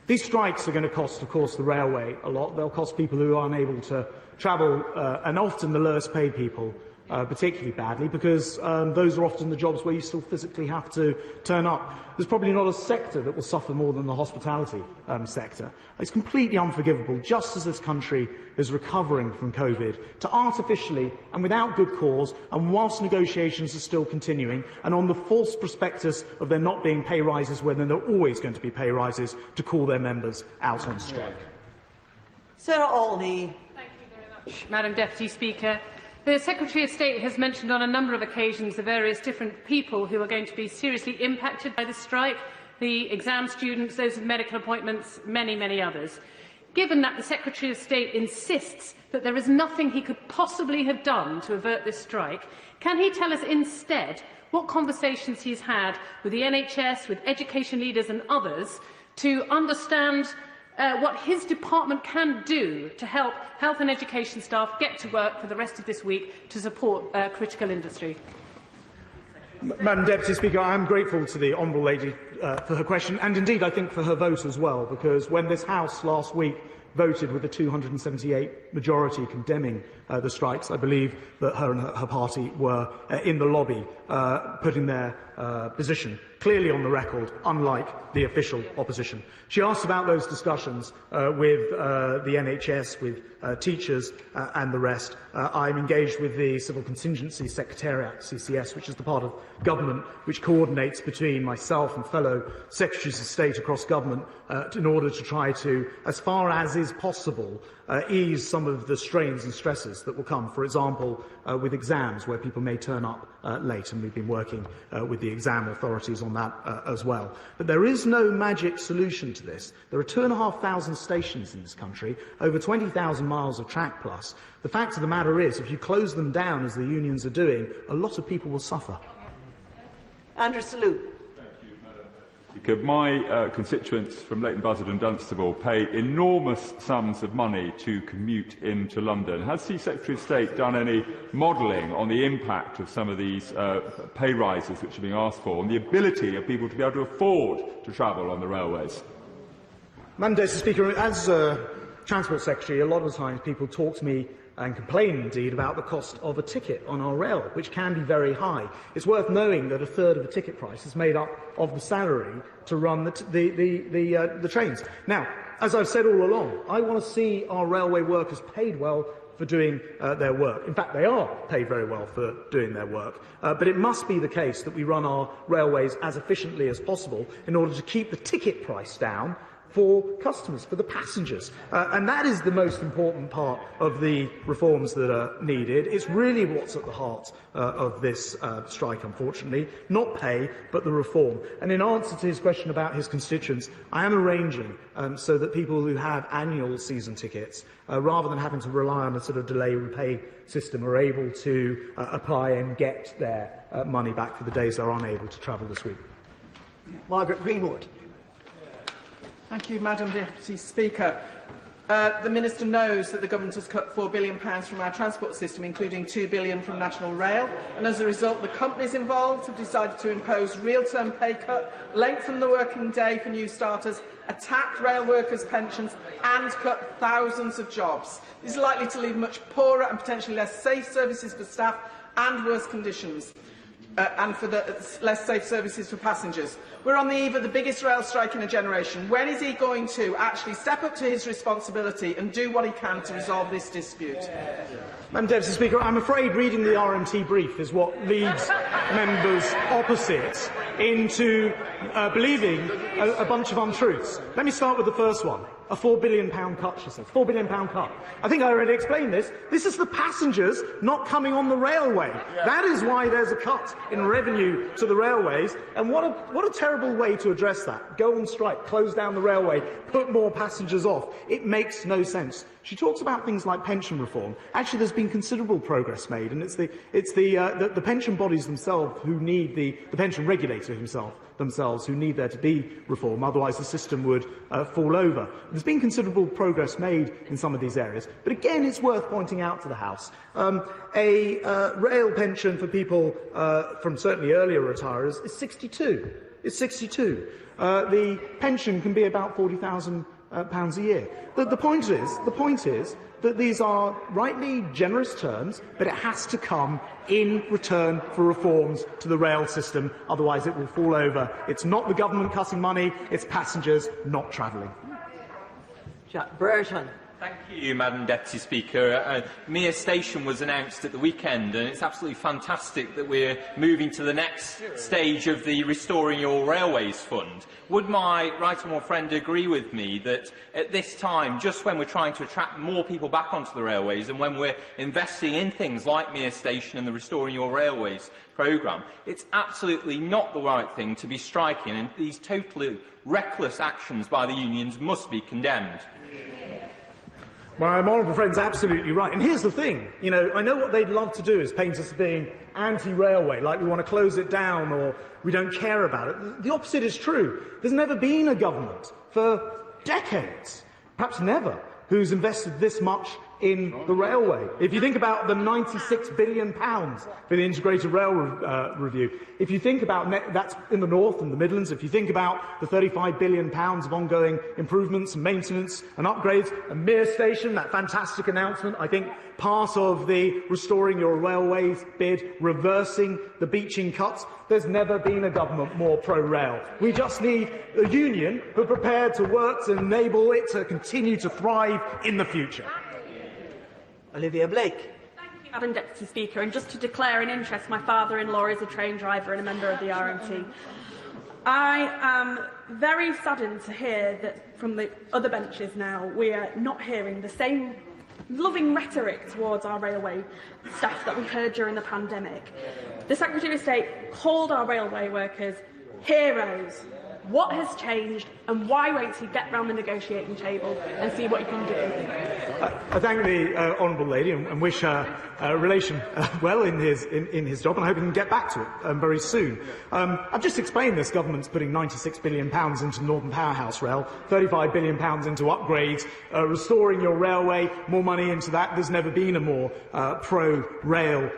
these strikes are going to cost, of course, the railway a lot. They'll cost people who are unable to travel, and often the lowest paid people, particularly badly, because those are often the jobs where you still physically have to turn up. There's probably not a sector that will suffer more than the hospitality sector. It's completely unforgivable, just as this country is recovering from COVID, to artificially and without good cause, and whilst negotiations are still continuing, and on the false prospectus of there not being pay rises when there are always going to be pay rises, to call their members out on strike. Sarah Olney. Thank you very much, Madam Deputy Speaker. The Secretary of State has mentioned on a number of occasions the various different people who are going to be seriously impacted by the strike, the exam students, those with medical appointments, many, many others. Given that the Secretary of State insists that there is nothing he could possibly have done to avert this strike, can he tell us instead what conversations he's had with the NHS, with education leaders and others to understand what his department can do to help health and education staff get to work for the rest of this week to support critical industry? Madam Deputy Speaker, I am grateful to the honourable lady for her question, and indeed I think for her vote as well, because when this House last week voted with a 278 majority condemning the strikes, I believe that her and her party were in the lobby putting their position clearly on the record, unlike the official opposition. She asked about those discussions with the NHS, with teachers and the rest. I'm engaged with the Civil Contingency Secretariat, CCS, which is the part of government which coordinates between myself and fellow Secretaries of State across government in order to try to, as far as is possible, ease some of the strains and stresses that will come, for example, with exams, where people may turn up late, and we've been working with the exam authorities on that as well. But there is no magic solution to this. There are 2,500 stations in this country, over 20,000 miles of track plus. The fact of the matter is, if you close them down, as the unions are doing, a lot of people will suffer. Andrew Salute. My constituents from Leighton Buzzard and Dunstable pay enormous sums of money to commute into London. Has the Secretary of State done any modelling on the impact of some of these pay rises which are being asked for, on the ability of people to be able to afford to travel on the railways? Madam Deputy Speaker, as Transport Secretary, a lot of the times people talk to me and complain indeed about the cost of a ticket on our rail, which can be very high. It's worth knowing that a third of the ticket price is made up of the salary to run the trains. Now, as I've said all along, I want to see our railway workers paid well for doing their work. In fact, they are paid very well for doing their work. But it must be the case that we run our railways as efficiently as possible in order to keep the ticket price down for customers, for the passengers. And that is the most important part of the reforms that are needed. It's really what's at the heart of this strike, unfortunately. Not pay, but the reform. And in answer to his question about his constituents, I am arranging so that people who have annual season tickets, rather than having to rely on a sort of delay repay system, are able to apply and get their money back for the days they're unable to travel this week. Margaret Greenwood. Thank you, Madam Deputy Speaker. The Minister knows that the Government has cut £4 billion from our transport system, including £2 billion from National Rail, and as a result the companies involved have decided to impose real-term pay cut, lengthen the working day for new starters, attack rail workers' pensions and cut thousands of jobs. This is likely to leave much poorer and potentially less safe services for staff and worse conditions. And for the less safe services for passengers. We're on the eve of the biggest rail strike in a generation. When is he going to actually step up to his responsibility and do what he can to resolve this dispute? Madam Deputy Speaker, I'm afraid reading the RMT brief is what leads members opposite into believing a bunch of untruths. Let me start with the first one. A £4 billion cut, she says. £4 billion cut. I think I already explained this. This is the passengers not coming on the railway. Yeah. That is why there's a cut in revenue to the railways. And what a terrible way to address that. Go on strike, close down the railway, put more passengers off. It makes no sense. She talks about things like pension reform. Actually, there's been considerable progress made, and it's the pension bodies themselves who need the pension regulator themselves who need there to be reform. Otherwise, the system would fall over. There's been considerable progress made in some of these areas, but again, it's worth pointing out to the House a rail pension for people from certainly earlier retirers is 62. It's 62. The pension can be about £40,000 a year. The point is that these are rightly generous terms, but it has to come in return for reforms to the rail system. Otherwise, it will fall over. It's not the government cutting money; it's passengers not travelling. Jack Burton. Thank you, Madam Deputy Speaker. Mere Station was announced at the weekend, and it's absolutely fantastic that we're moving to the next stage of the Restoring Your Railways Fund. Would my right honourable friend agree with me that at this time, just when we're trying to attract more people back onto the railways and when we're investing in things like Mere Station and the Restoring Your Railways programme, it's absolutely not the right thing to be striking, and these totally reckless actions by the unions must be condemned? My honourable friend's absolutely right. And here's the thing, I know what they'd love to do is paint us as being anti-railway, like we want to close it down or we don't care about it. The opposite is true. There's never been a government for decades, perhaps never, who's invested this much in the railway. If you think about the £96 billion for the Integrated Rail Review, if you think about that's in the North and the Midlands, if you think about the £35 billion of ongoing improvements and maintenance and upgrades, a Mere Station, that fantastic announcement, I think part of the Restoring Your Railways bid, reversing the beaching cuts, there's never been a government more pro-rail. We just need a union who are prepared to work to enable it to continue to thrive in the future. Olivia Blake. Thank you, Madam Deputy Speaker. And just to declare an interest, my father-in-law is a train driver and a member of the RMT. I am very saddened to hear that from the other benches now we are not hearing the same loving rhetoric towards our railway staff that we heard during the pandemic. the Secretary of State called our railway workers heroes. What has changed, and why won't he get round the negotiating table and see what he can do? I thank the honourable lady and wish her relation well in his job, and I hope he can get back to it very soon. I've just explained this government's putting £96 billion into Northern Powerhouse Rail, £35 billion into upgrades, restoring your railway, more money into that. There's never been a more pro-rail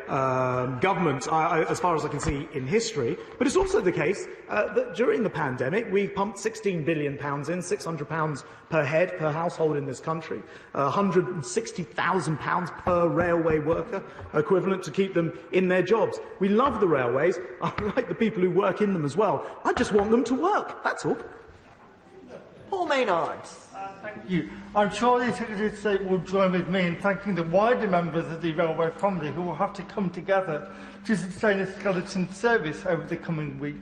government, as far as I can see in history. But it's also the case that during the pandemic, we pumped £16 billion in, £600 per head per household in this country, £160,000 per railway worker equivalent to keep them in their jobs. We love the railways. I like the people who work in them as well. I just want them to work. That's all. Paul Maynard. Thank you. I'm sure the Secretary of State will join with me in thanking the wider members of the railway family who will have to come together to sustain a skeleton service over the coming week.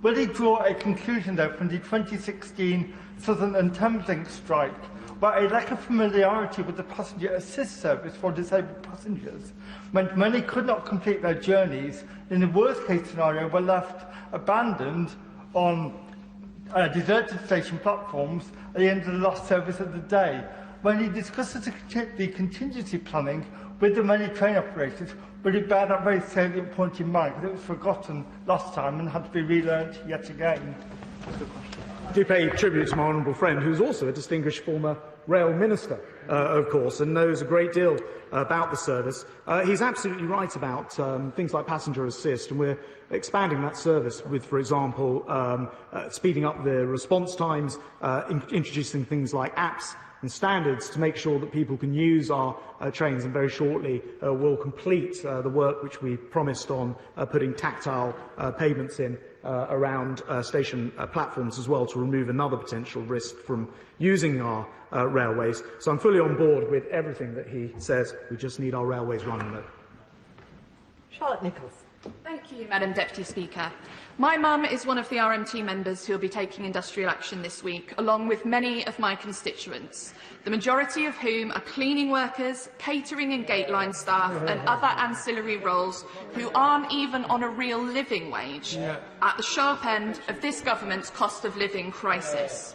Will he draw a conclusion, though, from the 2016 Southern and Thameslink strike, where a lack of familiarity with the passenger assist service for disabled passengers meant many could not complete their journeys, in the worst-case scenario were left abandoned on deserted station platforms at the end of the last service of the day? When he discusses the contingency planning with the many train operators, will he bear that very salient point in mind, because it was forgotten last time and had to be relearnt yet again? I do pay tribute to my honourable friend, who is also a distinguished former rail minister, of course, and knows a great deal about the service. He's absolutely right about things like passenger assist, and we're expanding that service with, for example, speeding up the response times, introducing things like apps and standards to make sure that people can use our trains, and very shortly we'll complete the work which we promised on putting tactile pavements in around station platforms as well, to remove another potential risk from using our railways. So I'm fully on board with everything that he says. We just need our railways running though. Charlotte Nichols. Thank you, Madam Deputy Speaker. My mum is one of the RMT members who will be taking industrial action this week, along with many of my constituents, the majority of whom are cleaning workers, catering and gateline staff and other ancillary roles who aren't even on a real living wage, at the sharp end of this government's cost of living crisis.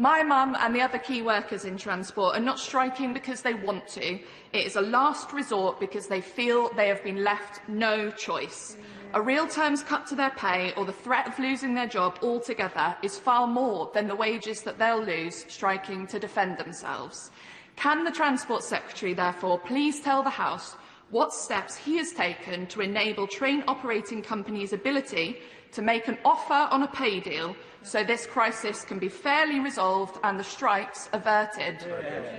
My mum and the other key workers in transport are not striking because they want to. It is a last resort because they feel they have been left no choice. A real terms cut to their pay or the threat of losing their job altogether is far more than the wages that they'll lose striking to defend themselves. Can the Transport Secretary, therefore, please tell the House what steps he has taken to enable train operating companies' ability to make an offer on a pay deal so this crisis can be fairly resolved and the strikes averted?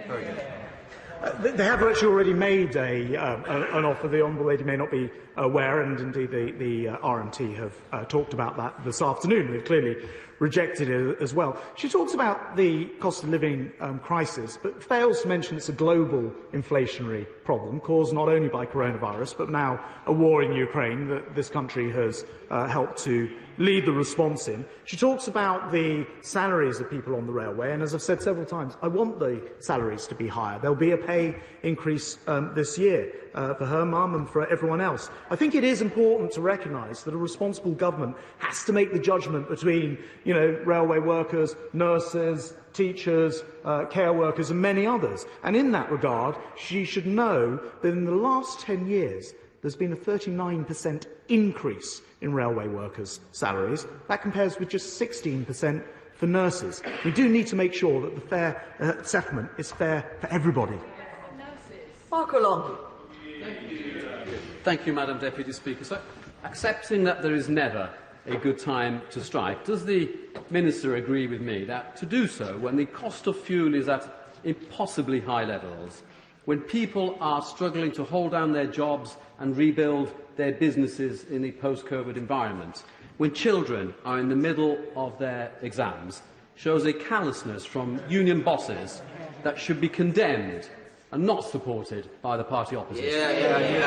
Very good. They have actually already made an offer. The honourable lady may not be aware, and indeed the RMT have talked about that this afternoon. They've clearly rejected it as well. She talks about the cost of living crisis, but fails to mention it's a global inflationary problem caused not only by coronavirus, but now a war in Ukraine that this country has helped to lead the response in. She talks about the salaries of people on the railway, and as I've said several times, I want the salaries to be higher. There'll be a pay increase this year for her mum and for everyone else. I think it is important to recognise that a responsible government has to make the judgment between, railway workers, nurses, teachers, care workers and many others. And in that regard, she should know that in the last 10 years, there's been a 39% increase in railway workers' salaries. That compares with just 16% for nurses. We do need to make sure that the fair settlement is fair for everybody. Mark O'Loughlin. Thank you, Madam Deputy Speaker. So, accepting that there is never a good time to strike, does the Minister agree with me that to do so when the cost of fuel is at impossibly high levels, when people are struggling to hold down their jobs and rebuild their businesses in the post-COVID environment, when children are in the middle of their exams, shows a callousness from union bosses that should be condemned and not supported by the party opposition?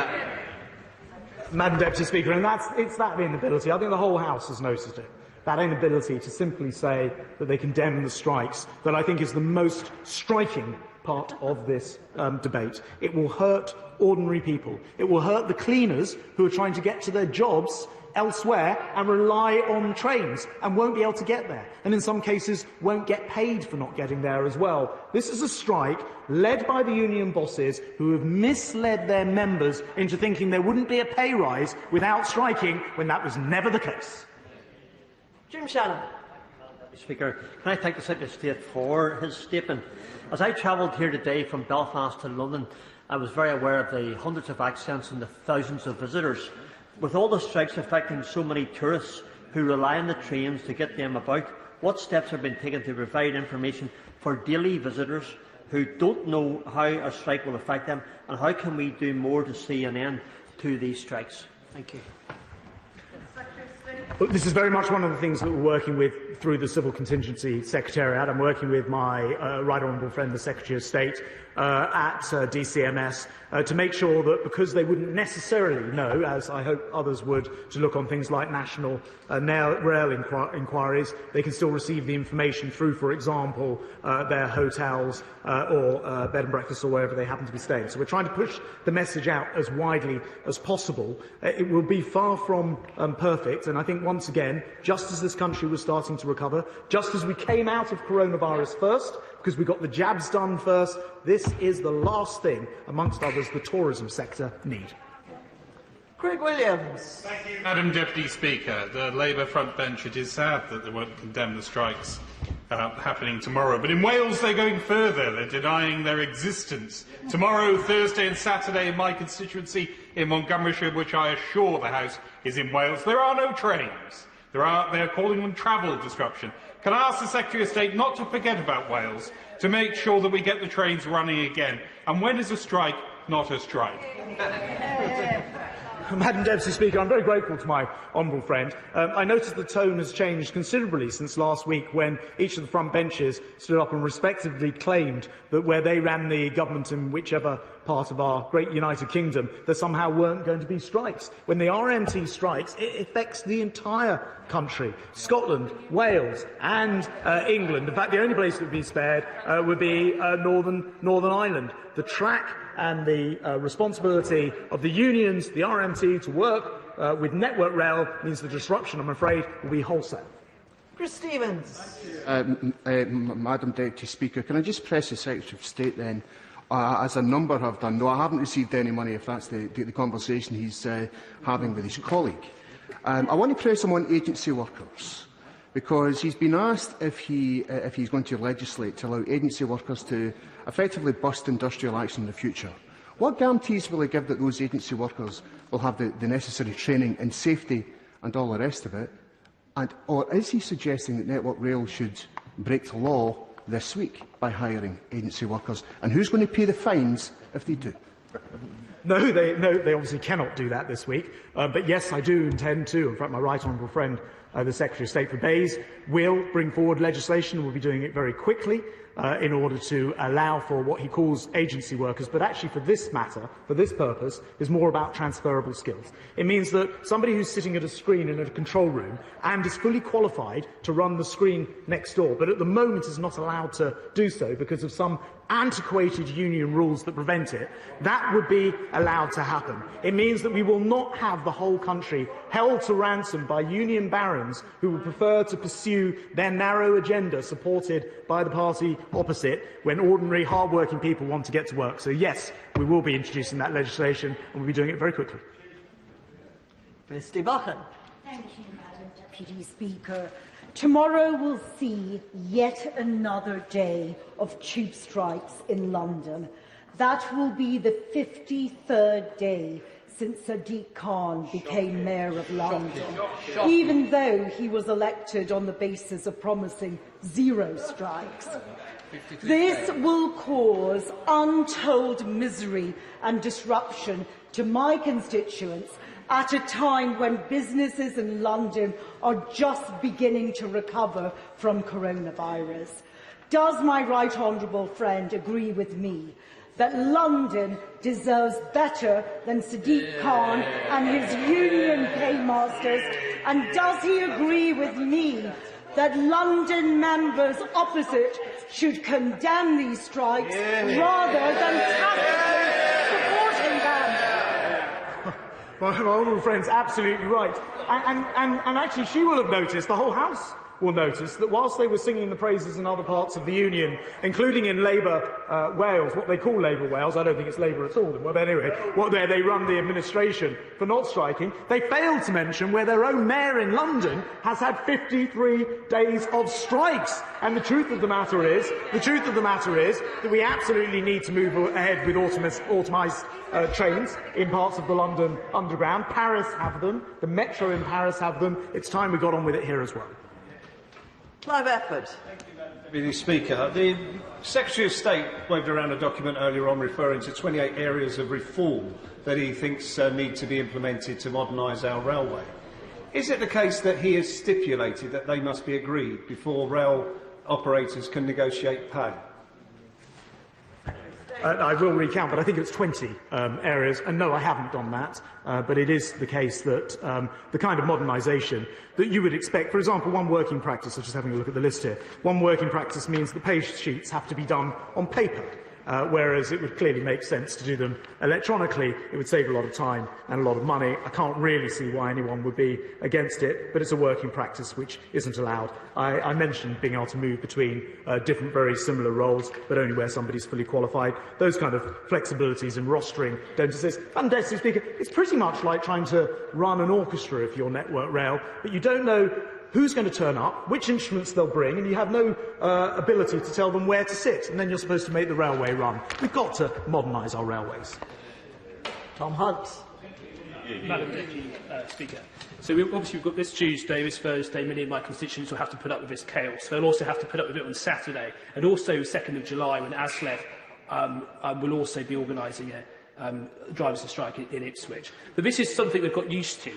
Madam Deputy Speaker, and it's that inability. I think the whole House has noticed it. That inability to simply say that they condemn the strikes that I think is the most striking part of this debate. It will hurt ordinary people. It will hurt the cleaners who are trying to get to their jobs elsewhere and rely on trains and won't be able to get there, and in some cases won't get paid for not getting there as well. This is a strike led by the union bosses who have misled their members into thinking there wouldn't be a pay rise without striking, when that was never the case. Jim Shannon. Speaker, can I thank the Secretary of State for his statement? As I travelled here today from Belfast to London, I was very aware of the hundreds of accidents and the thousands of visitors. With all the strikes affecting so many tourists who rely on the trains to get them about, what steps have been taken to provide information for daily visitors who don't know how a strike will affect them, and how can we do more to see an end to these strikes? Thank you. Well, this is very much one of the things that we're working with through the Civil Contingency Secretariat. I'm working with my Right Honourable friend, the Secretary of State, at DCMS to make sure that, because they wouldn't necessarily know, as I hope others would, to look on things like national rail inquiries, they can still receive the information through, for example, their hotels or bed and breakfast or wherever they happen to be staying. So we're trying to push the message out as widely as possible. It will be far from perfect, and I think once again, just as this country was starting to recover, just as we came out of coronavirus first, because we got the jabs done first, this is the last thing, amongst others, the tourism sector need. Craig Williams. Thank you, Madam Deputy Speaker. The Labour front bench, it is sad that they won't condemn the strikes happening tomorrow. But in Wales, they're going further. They're denying their existence. Tomorrow, Thursday and Saturday in my constituency in Montgomeryshire, which I assure the House is in Wales, there are no trains. They are calling them travel disruption. Can I ask the Secretary of State not to forget about Wales, to make sure that we get the trains running again? And when is a strike not a strike? Madam Deputy Speaker, I'm very grateful to my honourable friend. I noticed the tone has changed considerably since last week, when each of the front benches stood up and respectively claimed that where they ran the government in whichever part of our great United Kingdom, there somehow weren't going to be strikes. When the RMT strikes, it affects the entire country. Scotland, Wales and England. In fact, the only place that would be spared would be Northern Ireland. The track and the responsibility of the unions, the RMT, to work with Network Rail means the disruption, I'm afraid, will be wholesale. Chris Stevens. Madam Deputy Speaker, can I just press the Secretary of State then, as a number have done? No, I haven't received any money, if that's the conversation he's having with his colleague. I want to press him on agency workers, because he's been asked if he's going to legislate to allow agency workers to effectively bust industrial action in the future. What guarantees will he give that those agency workers will have the necessary training in safety and all the rest of it? Or is he suggesting that Network Rail should break the law this week by hiring agency workers? And who's going to pay the fines if they do? No, they obviously cannot do that this week. But yes, I do intend to. In fact, my right honourable friend, the Secretary of State for Bays, will bring forward legislation, and will be doing it very quickly in order to allow for what he calls agency workers. But actually, for this matter, for this purpose, is more about transferable skills. It means that somebody who's sitting at a screen in a control room and is fully qualified to run the screen next door, but at the moment is not allowed to do so because of some antiquated union rules that prevent it, that would be allowed to happen. It means that we will not have the whole country held to ransom by union barons who would prefer to pursue their narrow agenda supported by the party opposite when ordinary hard-working people want to get to work. So yes, we will be introducing that legislation, and we'll be doing it very quickly. Mr. Buchan. Thank you, Madam Deputy Speaker. Tomorrow will see yet another day of tube strikes in London. That will be the 53rd day since Sadiq Khan became Mayor of London, even though he was elected on the basis of promising zero strikes. This will cause untold misery and disruption to my constituents at a time when businesses in London are just beginning to recover from coronavirus. Does my right honourable friend agree with me that London deserves better than Sadiq Khan and his union paymasters? And does he agree with me that London members opposite should condemn these strikes rather than tacitly supporting them. My honourable friend's absolutely right. And actually, she will have noticed, the whole House will notice, that whilst they were singing the praises in other parts of the Union, including in Labour Wales, what they call Labour Wales, I don't think it's Labour at all, but anyway, where they run the administration for not striking, they failed to mention where their own mayor in London has had 53 days of strikes. And the truth of the matter is that we absolutely need to move ahead with automised trains in parts of the London Underground. Paris have them. The Metro in Paris have them. It's time we got on with it here as well. Clive Eppard. Deputy Speaker, the Secretary of State waved around a document earlier on referring to 28 areas of reform that he thinks need to be implemented to modernise our railway. Is it the case that he has stipulated that they must be agreed before rail operators can negotiate pay? I will recount, but I think it's 20 areas. And no, I haven't done that. But it is the case that the kind of modernisation that you would expect, for example, one working practice, I'm just having a look at the list here, one working practice means the pay sheets have to be done on paper. Whereas it would clearly make sense to do them electronically. It would save a lot of time and a lot of money. I can't really see why anyone would be against it, but it's a working practice which isn't allowed. I mentioned being able to move between different very similar roles, but only where somebody's fully qualified. Those kind of flexibilities in rostering don't exist. And, Deputy Speaker, it's pretty much like trying to run an orchestra if you're Network Rail, but you don't know who's going to turn up, which instruments they'll bring, and you have no ability to tell them where to sit, and then you're supposed to make the railway run. We've got to modernise our railways. Tom Hunt. Madam Deputy Speaker. So obviously we've got this Tuesday, this Thursday, many of my constituents will have to put up with this chaos. They'll also have to put up with it on Saturday, and also 2nd of July when ASLEF will also be organising a drivers' strike in Ipswich. But this is something we've got used to.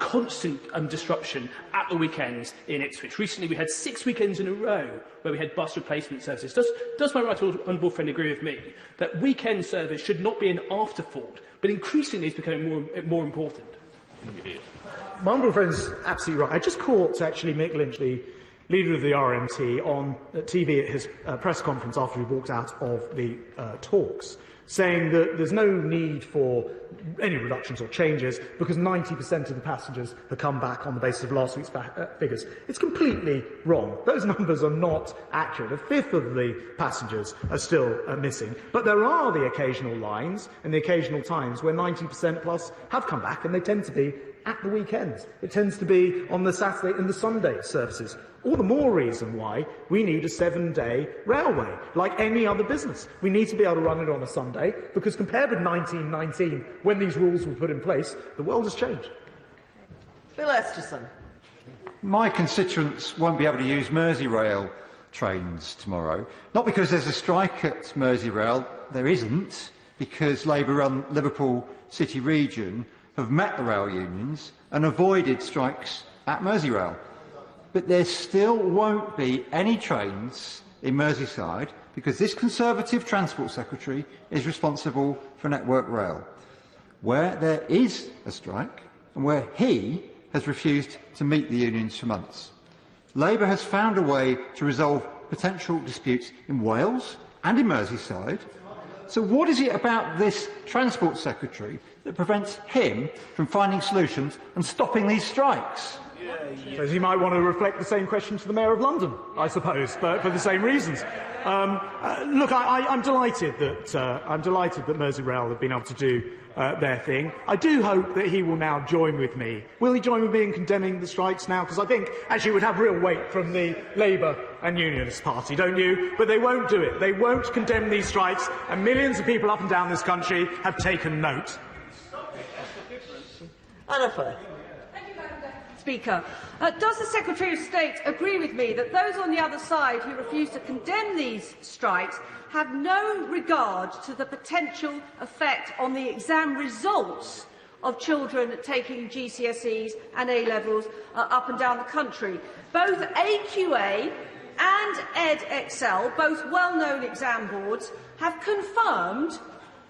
Constant disruption at the weekends in Ipswich. Recently, we had 6 weekends in a row where we had bus replacement services. Does my right honourable friend agree with me that weekend service should not be an afterthought, but increasingly is becoming more important? My honourable friend's absolutely right. I just caught, actually, Mick Lynch, the leader of the RMT, on TV at his press conference after he walked out of the talks, saying that there's no need for any reductions or changes because 90% of the passengers have come back on the basis of last week's figures. It's completely wrong. Those numbers are not accurate. A fifth of the passengers are still missing. But there are the occasional lines and the occasional times where 90% plus have come back, and they tend to be at the weekends. It tends to be on the Saturday and the Sunday services. All the more reason why we need a 7-day railway, like any other business. We need to be able to run it on a Sunday, because compared with 1919, when these rules were put in place, the world has changed. Bill Esterson. My constituents won't be able to use Merseyrail trains tomorrow. Not because there's a strike at Merseyrail, there isn't, because Labour-run Liverpool City Region have met the rail unions and avoided strikes at Merseyrail. But there still won't be any trains in Merseyside because this Conservative Transport Secretary is responsible for Network Rail, where there is a strike and where he has refused to meet the unions for months. Labour has found a way to resolve potential disputes in Wales and in Merseyside. So what is it about this Transport Secretary that prevents him from finding solutions and stopping these strikes? So he might want to reflect the same question to the Mayor of London, I suppose, but for the same reasons. Look, I'm delighted that Merseyrail have been able to do their thing. I do hope that he will now join with me. Will he join with me in condemning the strikes now? Because I think actually it would have real weight from the Labour and Unionist Party, don't you? But they won't do it. They won't condemn these strikes, and millions of people up and down this country have taken note. Anna Speaker, does the Secretary of State agree with me that those on the other side who refuse to condemn these strikes have no regard to the potential effect on the exam results of children taking GCSEs and A-levels up and down the country? Both AQA and EdXL, both well-known exam boards, have confirmed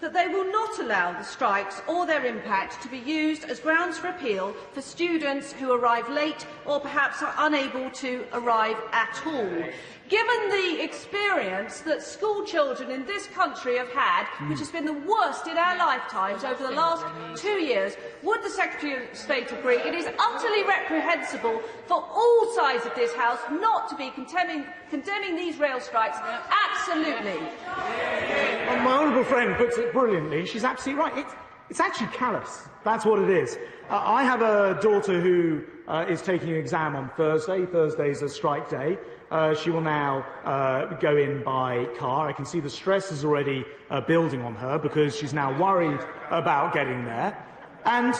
that they will not allow the strikes or their impact to be used as grounds for appeal for students who arrive late or perhaps are unable to arrive at all. Given the experience that school children in this country have had, which has been the worst in our lifetimes over the last 2 years, would the Secretary of State agree it is utterly reprehensible for all sides of this House not to be condemning these rail strikes? Absolutely. Well, my honourable friend puts it brilliantly. She's absolutely right. It's actually callous. That's what it is. I have a daughter who is taking an exam on Thursday. Thursday's a strike day. She will now go in by car. I can see the stress is already building on her because she's now worried about getting there. And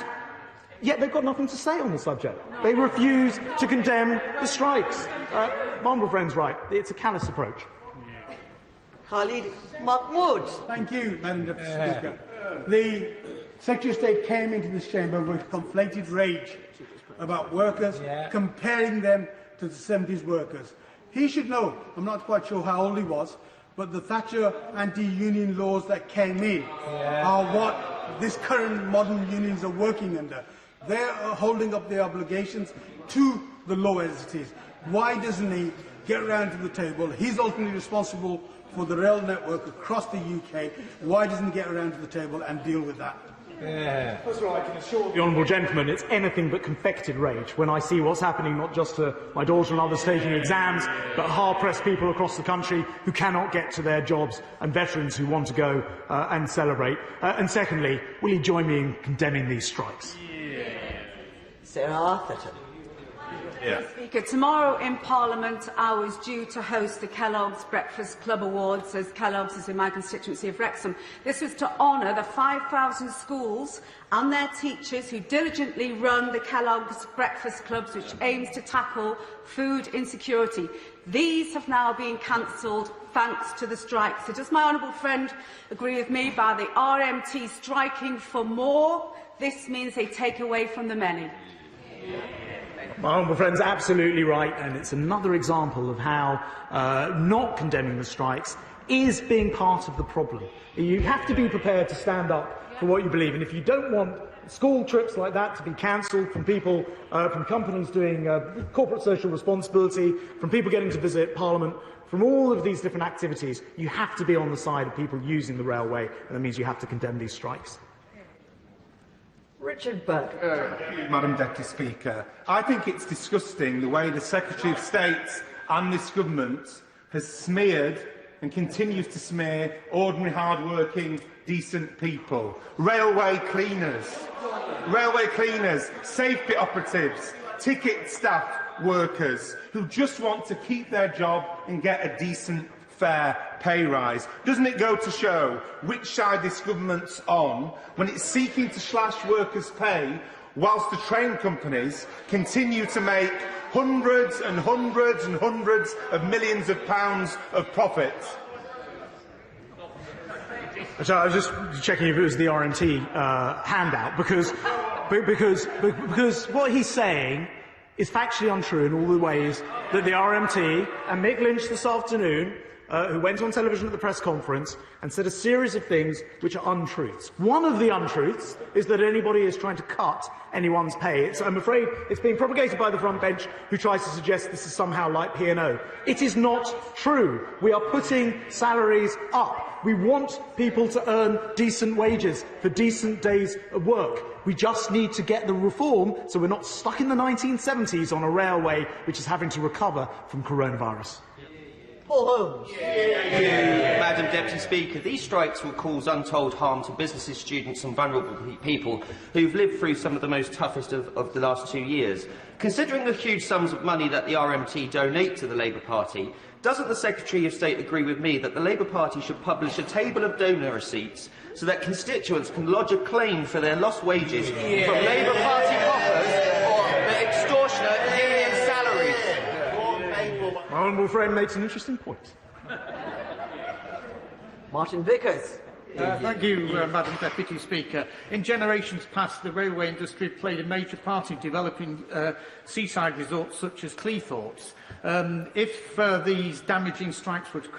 yet they've got nothing to say on the subject. They refuse to condemn the strikes. My honourable friend's right. It's a callous approach. Khalid Mahmood. Thank you, Madam Deputy Speaker. The Secretary of State came into this chamber with conflated rage about workers, comparing them to the 70s workers. He should know, I'm not quite sure how old he was, but the Thatcher anti-union laws that came in are what this current modern unions are working under. They're holding up their obligations to the law as it is. Why doesn't he get round to the table? He's ultimately responsible for the rail network across the UK. Why doesn't he get around to the table and deal with that? First of all, I can assure the honourable gentleman it's anything but confected rage when I see what's happening not just to my daughter and others taking exams, but hard-pressed people across the country who cannot get to their jobs and veterans who want to go and celebrate. And secondly, will he join me in condemning these strikes? Sarah Arthurton. Speaker, tomorrow in Parliament I was due to host the Kellogg's Breakfast Club Awards, as Kellogg's is in my constituency of Wrexham. This was to honour the 5,000 schools and their teachers who diligently run the Kellogg's Breakfast Clubs, which aims to tackle food insecurity. These have now been cancelled thanks to the strikes. So does my honourable friend agree with me? By the RMT striking for more, this means they take away from the many. My honourable friend's absolutely right, and it's another example of how not condemning the strikes is being part of the problem. You have to be prepared to stand up for what you believe, and if you don't want school trips like that to be cancelled from people, from companies doing corporate social responsibility, from people getting to visit Parliament, from all of these different activities, you have to be on the side of people using the railway, and that means you have to condemn these strikes. Richard Budd. Madam Deputy Speaker, I think it's disgusting the way the Secretary of State and this government has smeared and continues to smear ordinary, hard-working, decent people. Railway cleaners, safety operatives, ticket staff workers who just want to keep their job and get a decent, fair pay rise. Doesn't it go to show which side this government's on when it's seeking to slash workers' pay whilst the train companies continue to make hundreds and hundreds and hundreds of millions of pounds of profit? I was just checking if it was the RMT handout, because what he's saying is factually untrue in all the ways that the RMT and Mick Lynch this afternoon, who went on television at the press conference and said a series of things which are untruths. One of the untruths is that anybody is trying to cut anyone's pay. I'm afraid it's being propagated by the front bench, who tries to suggest this is somehow like P&O. It is not true. We are putting salaries up. We want people to earn decent wages for decent days of work. We just need to get the reform so we're not stuck in the 1970s on a railway which is having to recover from coronavirus. Paul Holmes. Madam Deputy Speaker, these strikes will cause untold harm to businesses, students and vulnerable people who've lived through some of the most toughest of the last 2 years. Considering the huge sums of money that the RMT donate to the Labour Party, doesn't the Secretary of State agree with me that the Labour Party should publish a table of donor receipts so that constituents can lodge a claim for their lost wages from Labour Party coffers or the extortionate union salaries? My honourable friend makes an interesting point. Martin Vickers. Thank you, Madam Deputy Speaker. In generations past, the railway industry played a major part in developing seaside resorts such as Cleethorpes. If these damaging strikes would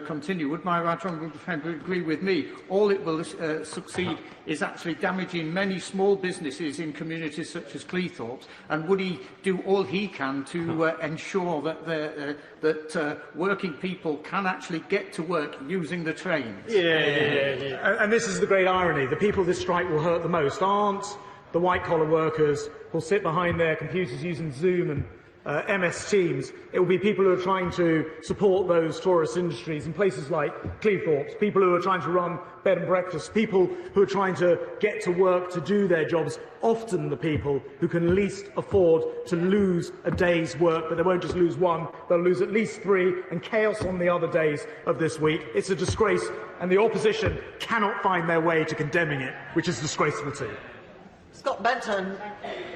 continue, would my right honourable friend agree with me? All it will succeed is actually damaging many small businesses in communities such as Cleethorpes, and would he do all he can to ensure that working people can actually get to work using the trains? And this is the great irony. The people this strike will hurt the most aren't the white-collar workers who'll sit behind their computers using Zoom and MS Teams. It will be people who are trying to support those tourist industries in places like Cleethorpes, people who are trying to run bed and breakfasts, people who are trying to get to work to do their jobs, often the people who can least afford to lose a day's work, but they won't just lose one, they'll lose at least 3, and chaos on the other days of this week. It's a disgrace, and the opposition cannot find their way to condemning it, which is disgraceful too. Scott Benton.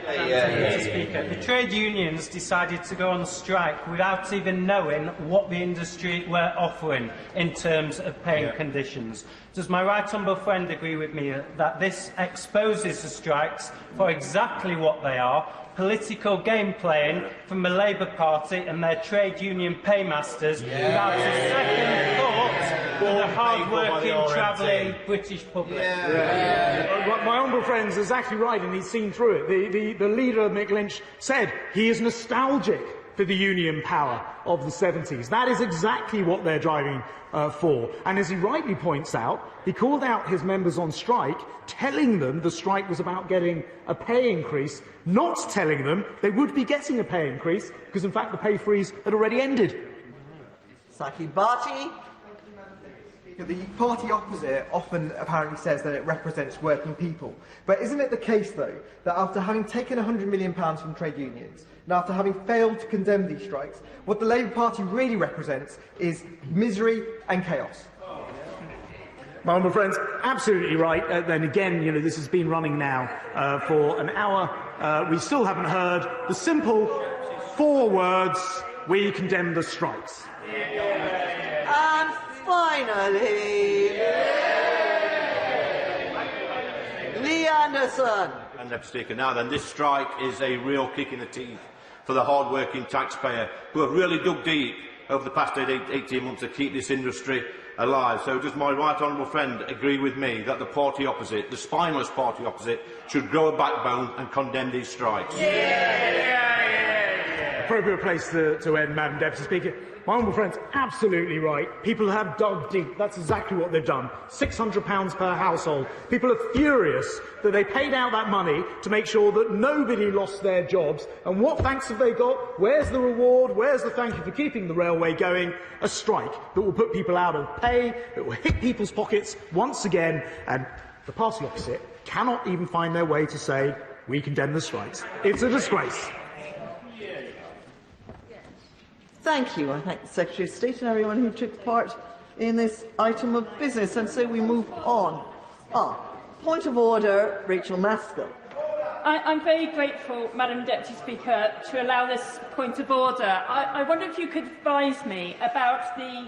Mr. Speaker, the trade unions decided to go on strike without even knowing what the industry were offering in terms of paying conditions. Does my right honourable friend agree with me that this exposes the strikes for exactly what they are? Political game playing from the Labour Party and their trade union paymasters without a second thought for the hard-working, travelling British public. My honourable friend is exactly right, and he's seen through it. The leader, Mick Lynch, said he is nostalgic for the union power of the 70s. That is exactly what they're driving for. And as he rightly points out, he called out his members on strike, telling them the strike was about getting a pay increase, not telling them they would be getting a pay increase, because in fact the pay freeze had already ended. Saki Bharti. The party opposite often apparently says that it represents working people. But isn't it the case, though, that after having taken £100 million from trade unions, and after having failed to condemn these strikes, what the Labour Party really represents is misery and chaos? My honourable friends, absolutely right. Then again, this has been running now for an hour. We still haven't heard the simple 4 words, we condemn the strikes. And finally, Lee Anderson. And Deputy Speaker, now then, this strike is a real kick in the teeth for the hard-working taxpayer who have really dug deep over the past 18 months to keep this industry alive. So does my right honourable friend agree with me that the party opposite, the spineless party opposite, should grow a backbone and condemn these strikes? Appropriate place to end, Madam Deputy Speaker. My honourable friend's absolutely right. People have dug deep. That's exactly what they've done. £600 per household. People are furious that they paid out that money to make sure that nobody lost their jobs. And what thanks have they got? Where's the reward? Where's the thank you for keeping the railway going? A strike that will put people out of pay, that will hit people's pockets once again. And the party opposite cannot even find their way to say, we condemn the strikes. It's a disgrace. Thank you. I thank the Secretary of State and everyone who took part in this item of business. And so we move on. Point of order, Rachel Maskell. I'm very grateful, Madam Deputy Speaker, to allow this point of order. I wonder if you could advise me about the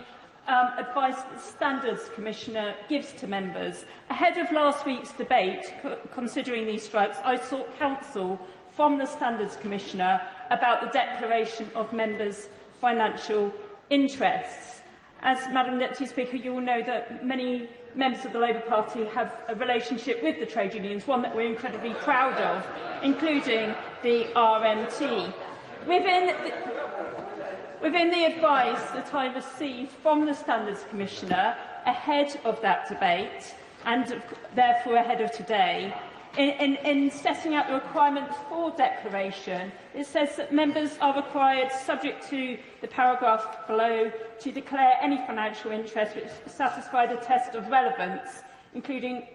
advice that the Standards Commissioner gives to members. Ahead of last week's debate, considering these strikes, I sought counsel from the Standards Commissioner about the declaration of members' financial interests. As Madam Deputy Speaker, you will know that many members of the Labour Party have a relationship with the trade unions, one that we're incredibly proud of, including the RMT. Within the advice that I received from the Standards Commissioner ahead of that debate, and therefore ahead of today, in setting out the requirements for declaration, it says that members are required, subject to the paragraph below, to declare any financial interest which satisfy the test of relevance, including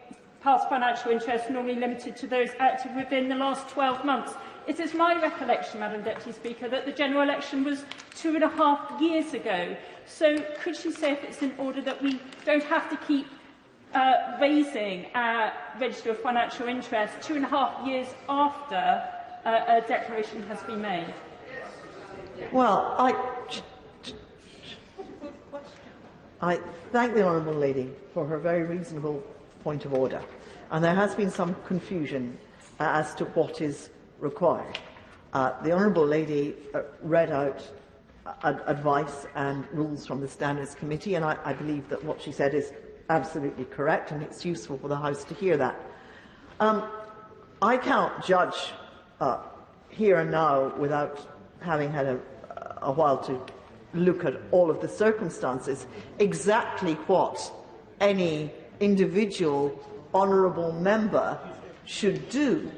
past financial interest normally limited to those active within the last 12 months. It is my recollection, Madam Deputy Speaker, that the general election was 2.5 years ago. So could she say if it's in order that we don't have to keep raising our register of financial interest 2.5 years after a declaration has been made? Well, I thank the honourable lady for her very reasonable point of order, and there has been some confusion as to what is required. The honourable lady read out advice and rules from the Standards Committee, and I believe that what she said is absolutely correct, and it's useful for the House to hear that. I cannot judge here and now, without having had a while to look at all of the circumstances, exactly what any individual honourable member should do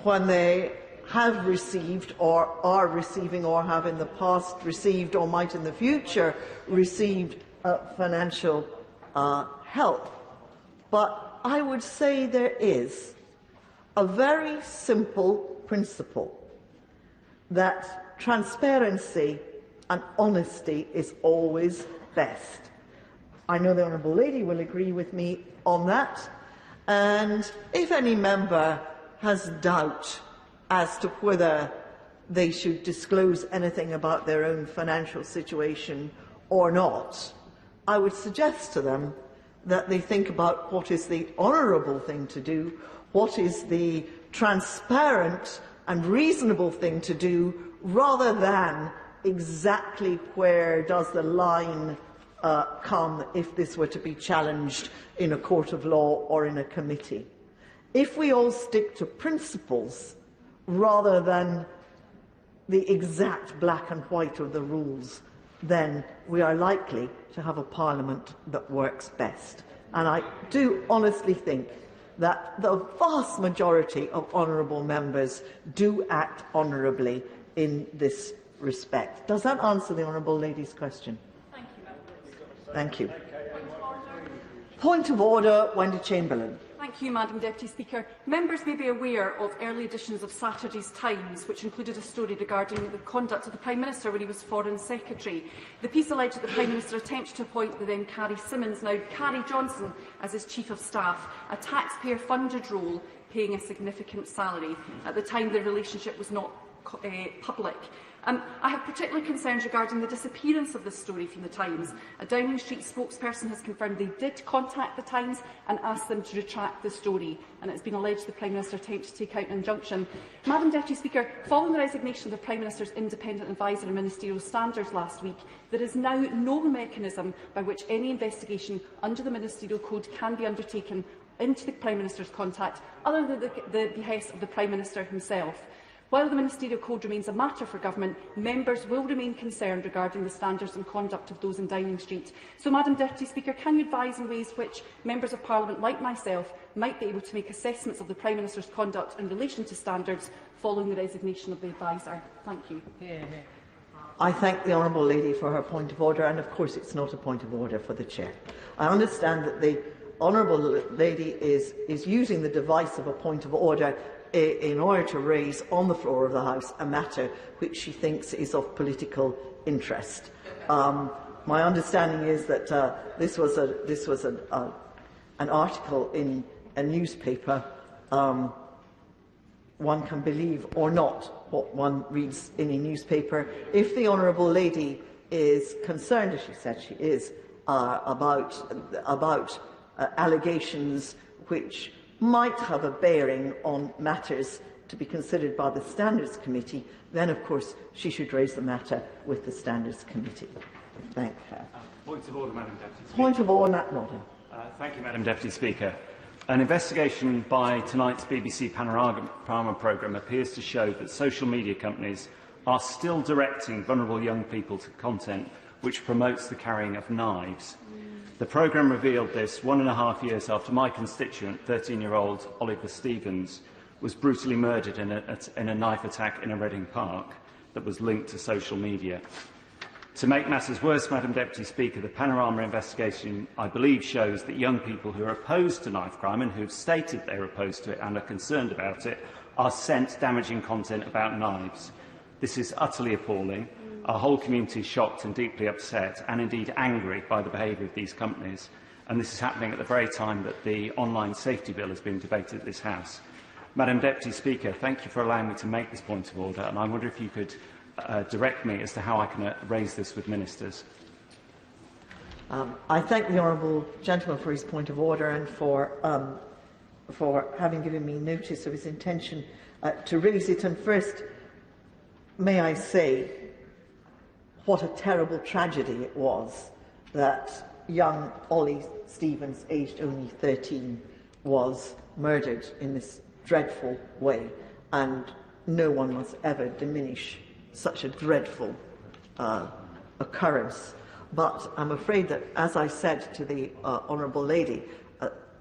when they have received or are receiving or have in the past received or might in the future received financial help. But I would say there is a very simple principle that transparency and honesty is always best. I know the honourable lady will agree with me on that, and if any member has doubt as to whether they should disclose anything about their own financial situation or not, I would suggest to them that they think about what is the honourable thing to do, what is the transparent and reasonable thing to do, rather than exactly where does the line come if this were to be challenged in a court of law or in a committee. If we all stick to principles rather than the exact black and white of the rules, then we are likely to have a parliament that works best. And I do honestly think that the vast majority of honourable members do act honourably in this respect. Does that answer the honourable lady's question? Thank you, Thank you. Point of order, Wendy Chamberlain. Thank you, Madam Deputy Speaker. Members may be aware of early editions of Saturday's Times, which included a story regarding the conduct of the Prime Minister when he was Foreign Secretary. The piece alleged that the Prime Minister attempted to appoint the then Carrie Symonds, now Carrie Johnson, as his Chief of Staff, a taxpayer-funded role, paying a significant salary. At the time, the relationship was not public. I have particular concerns regarding the disappearance of this story from the Times. A Downing Street spokesperson has confirmed they did contact the Times and asked them to retract the story, and it has been alleged the Prime Minister attempted to take out an injunction. Madam Deputy Speaker, following the resignation of the Prime Minister's independent adviser on ministerial standards last week, there is now no mechanism by which any investigation under the Ministerial Code can be undertaken into the Prime Minister's contact, other than the behest of the Prime Minister himself. While the Ministerial Code remains a matter for Government, members will remain concerned regarding the standards and conduct of those in Downing Street. So, Madam Deputy Speaker, can you advise in ways which members of Parliament like myself might be able to make assessments of the Prime Minister's conduct in relation to standards following the resignation of the adviser? Thank you. I thank the honourable lady for her point of order, and of course it's not a point of order for the chair. I understand that the honourable lady is using the device of a point of order in order to raise on the floor of the House a matter which she thinks is of political interest. My understanding is that this was an article in a newspaper. One can believe or not what one reads in a newspaper. If the honourable lady is concerned, as she said she is, about allegations which might have a bearing on matters to be considered by the Standards Committee, then of course she should raise the matter with the Standards Committee. Thank her. Point of order, Madam Deputy Speaker. Point of order, Nat Nottingham. Thank you, Madam Deputy Speaker. An investigation by tonight's BBC Panorama programme appears to show that social media companies are still directing vulnerable young people to content which promotes the carrying of knives. The programme revealed this 1.5 years after my constituent, 13-year-old Oliver Stevens, was brutally murdered in a knife attack in a Reading Park that was linked to social media. To make matters worse, Madam Deputy Speaker, the Panorama investigation, I believe, shows that young people who are opposed to knife crime and who have stated they are opposed to it and are concerned about it are sent damaging content about knives. This is utterly appalling. Our whole community is shocked and deeply upset, and indeed angry, by the behaviour of these companies. And this is happening at the very time that the online safety bill is being debated at this House. Madam Deputy Speaker, thank you for allowing me to make this point of order, and I wonder if you could direct me as to how I can raise this with ministers. I thank the honourable gentleman for his point of order and for having given me notice of his intention to raise it. And first, may I say what a terrible tragedy it was that young Ollie Stevens, aged only 13, was murdered in this dreadful way, and no one must ever diminish such a dreadful occurrence. But I'm afraid that, as I said to the honourable lady,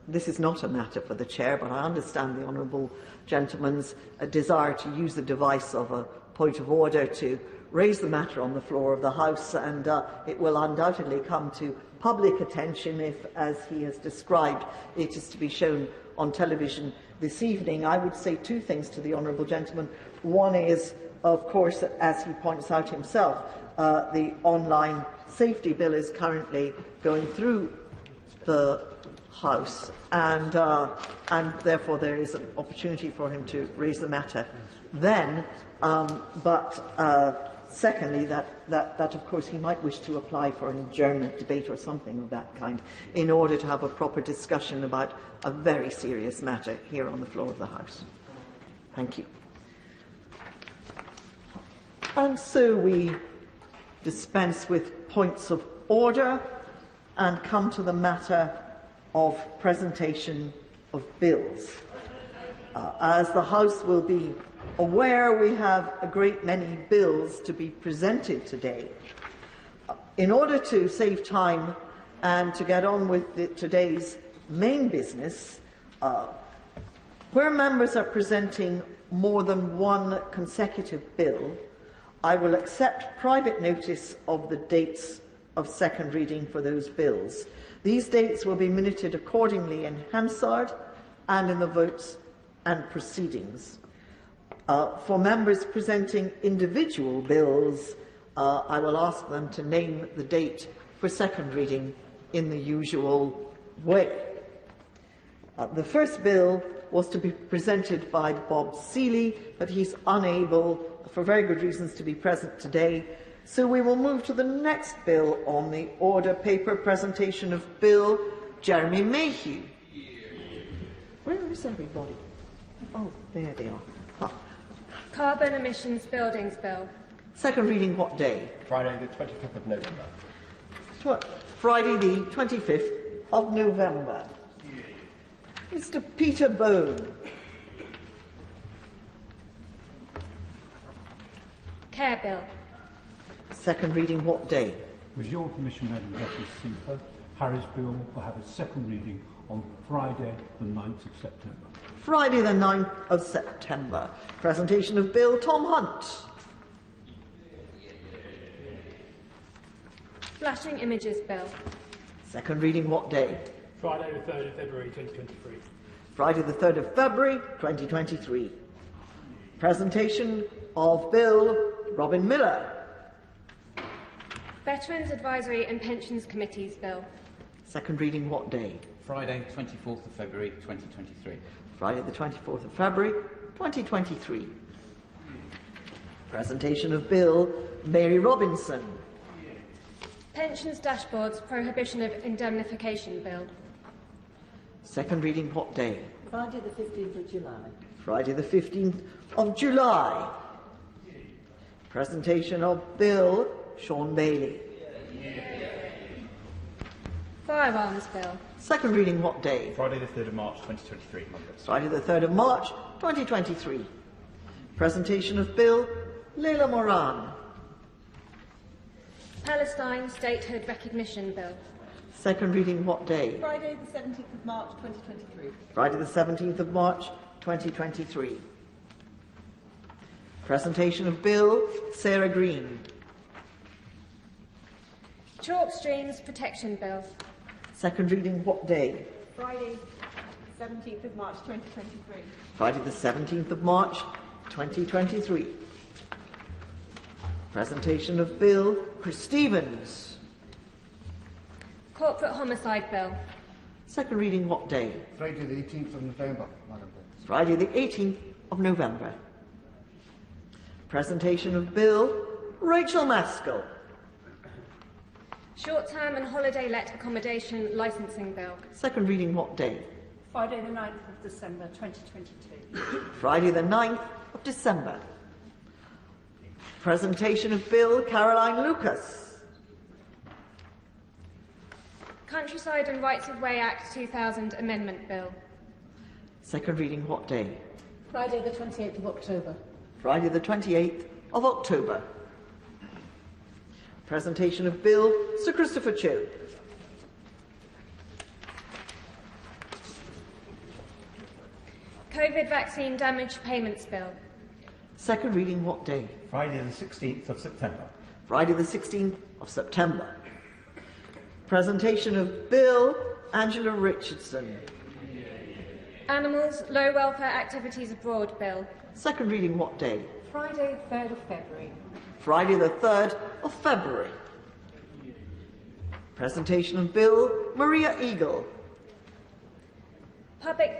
this is not a matter for the chair, but I understand the honourable gentleman's desire to use the device of a point of order to raise the matter on the floor of the House, and it will undoubtedly come to public attention if, as he has described, it is to be shown on television this evening. I would say two things to the honourable gentleman. One is, of course, as he points out himself, the online safety bill is currently going through the House, and therefore there is an opportunity for him to raise the matter then. Secondly, that of course he might wish to apply for an adjournment debate or something of that kind in order to have a proper discussion about a very serious matter here on the floor of the House. Thank you. And so we dispense with points of order and come to the matter of presentation of bills. As the House will be aware, we have a great many bills to be presented today. In order to save time and to get on with today's main business, where members are presenting more than one consecutive bill, I will accept private notice of the dates of second reading for those bills. These dates will be minuted accordingly in Hansard and in the votes and proceedings. For members presenting individual bills, I will ask them to name the date for second reading in the usual way. The first bill was to be presented by Bob Seeley, but he's unable, for very good reasons, to be present today. So we will move to the next bill on the order paper, presentation of Bill Jeremy Mayhew. Where is everybody? Oh, there they are. Ah. Carbon Emissions Buildings Bill. Second reading what day? Friday the 25th of November. Friday the 25th of November. Mr. Peter Bone. Care Bill. Second reading what day? With your permission, Madam Deputy Speaker, Harry's bill will have its second reading on Friday the 9th of September. Friday the 9th of September. Presentation of Bill Tom Hunt. Flashing Images Bill. Second reading what day? Friday the 3rd of February 2023. Friday the 3rd of February 2023. Presentation of Bill Robin Miller. Veterans Advisory and Pensions Committees Bill. Second reading what day? Friday, 24th of February 2023. Friday the 24th of February 2023. Presentation of Bill Mary Robinson. Pensions Dashboards Prohibition of Indemnification Bill. Second reading what day? Friday the 15th of July. Friday the 15th of July. Presentation of Bill Sean Bailey. Firearms Bill. Second reading what day? Friday the 3rd of March 2023, Monday. Friday the 3rd of March 2023. Presentation of Bill Leila Moran. Palestine Statehood Recognition Bill. Second reading what day? Friday the 17th of March 2023. Friday the 17th of March 2023. Presentation of Bill Sarah Green. Chalk Streams Protection Bill. Second reading what day? Friday 17th of March 2023. Friday the 17th of March 2023. Presentation of Bill Chris Stevens. Corporate Homicide Bill. Second reading what day? Friday the 18th of November, Madam President. Friday the 18th of November. Presentation of Bill Rachel Maskell. Short-term and holiday let accommodation licensing bill. Second reading what day? Friday the 9th of December 2022. Friday the 9th of December. Presentation of Bill, Caroline Lucas. Countryside and Rights of Way Act 2000 Amendment Bill. Second reading what day? Friday the 28th of October. Friday the 28th of October. Presentation of Bill, Sir Christopher Chu. COVID vaccine damage payments bill. Second reading what day? Friday the 16th of September. Friday the 16th of September. Presentation of Bill, Angela Richardson. Animals Low Welfare Activities Abroad bill. Second reading what day? Friday 3rd of February. Friday the 3rd of February. Presentation of Bill, Maria Eagle. Public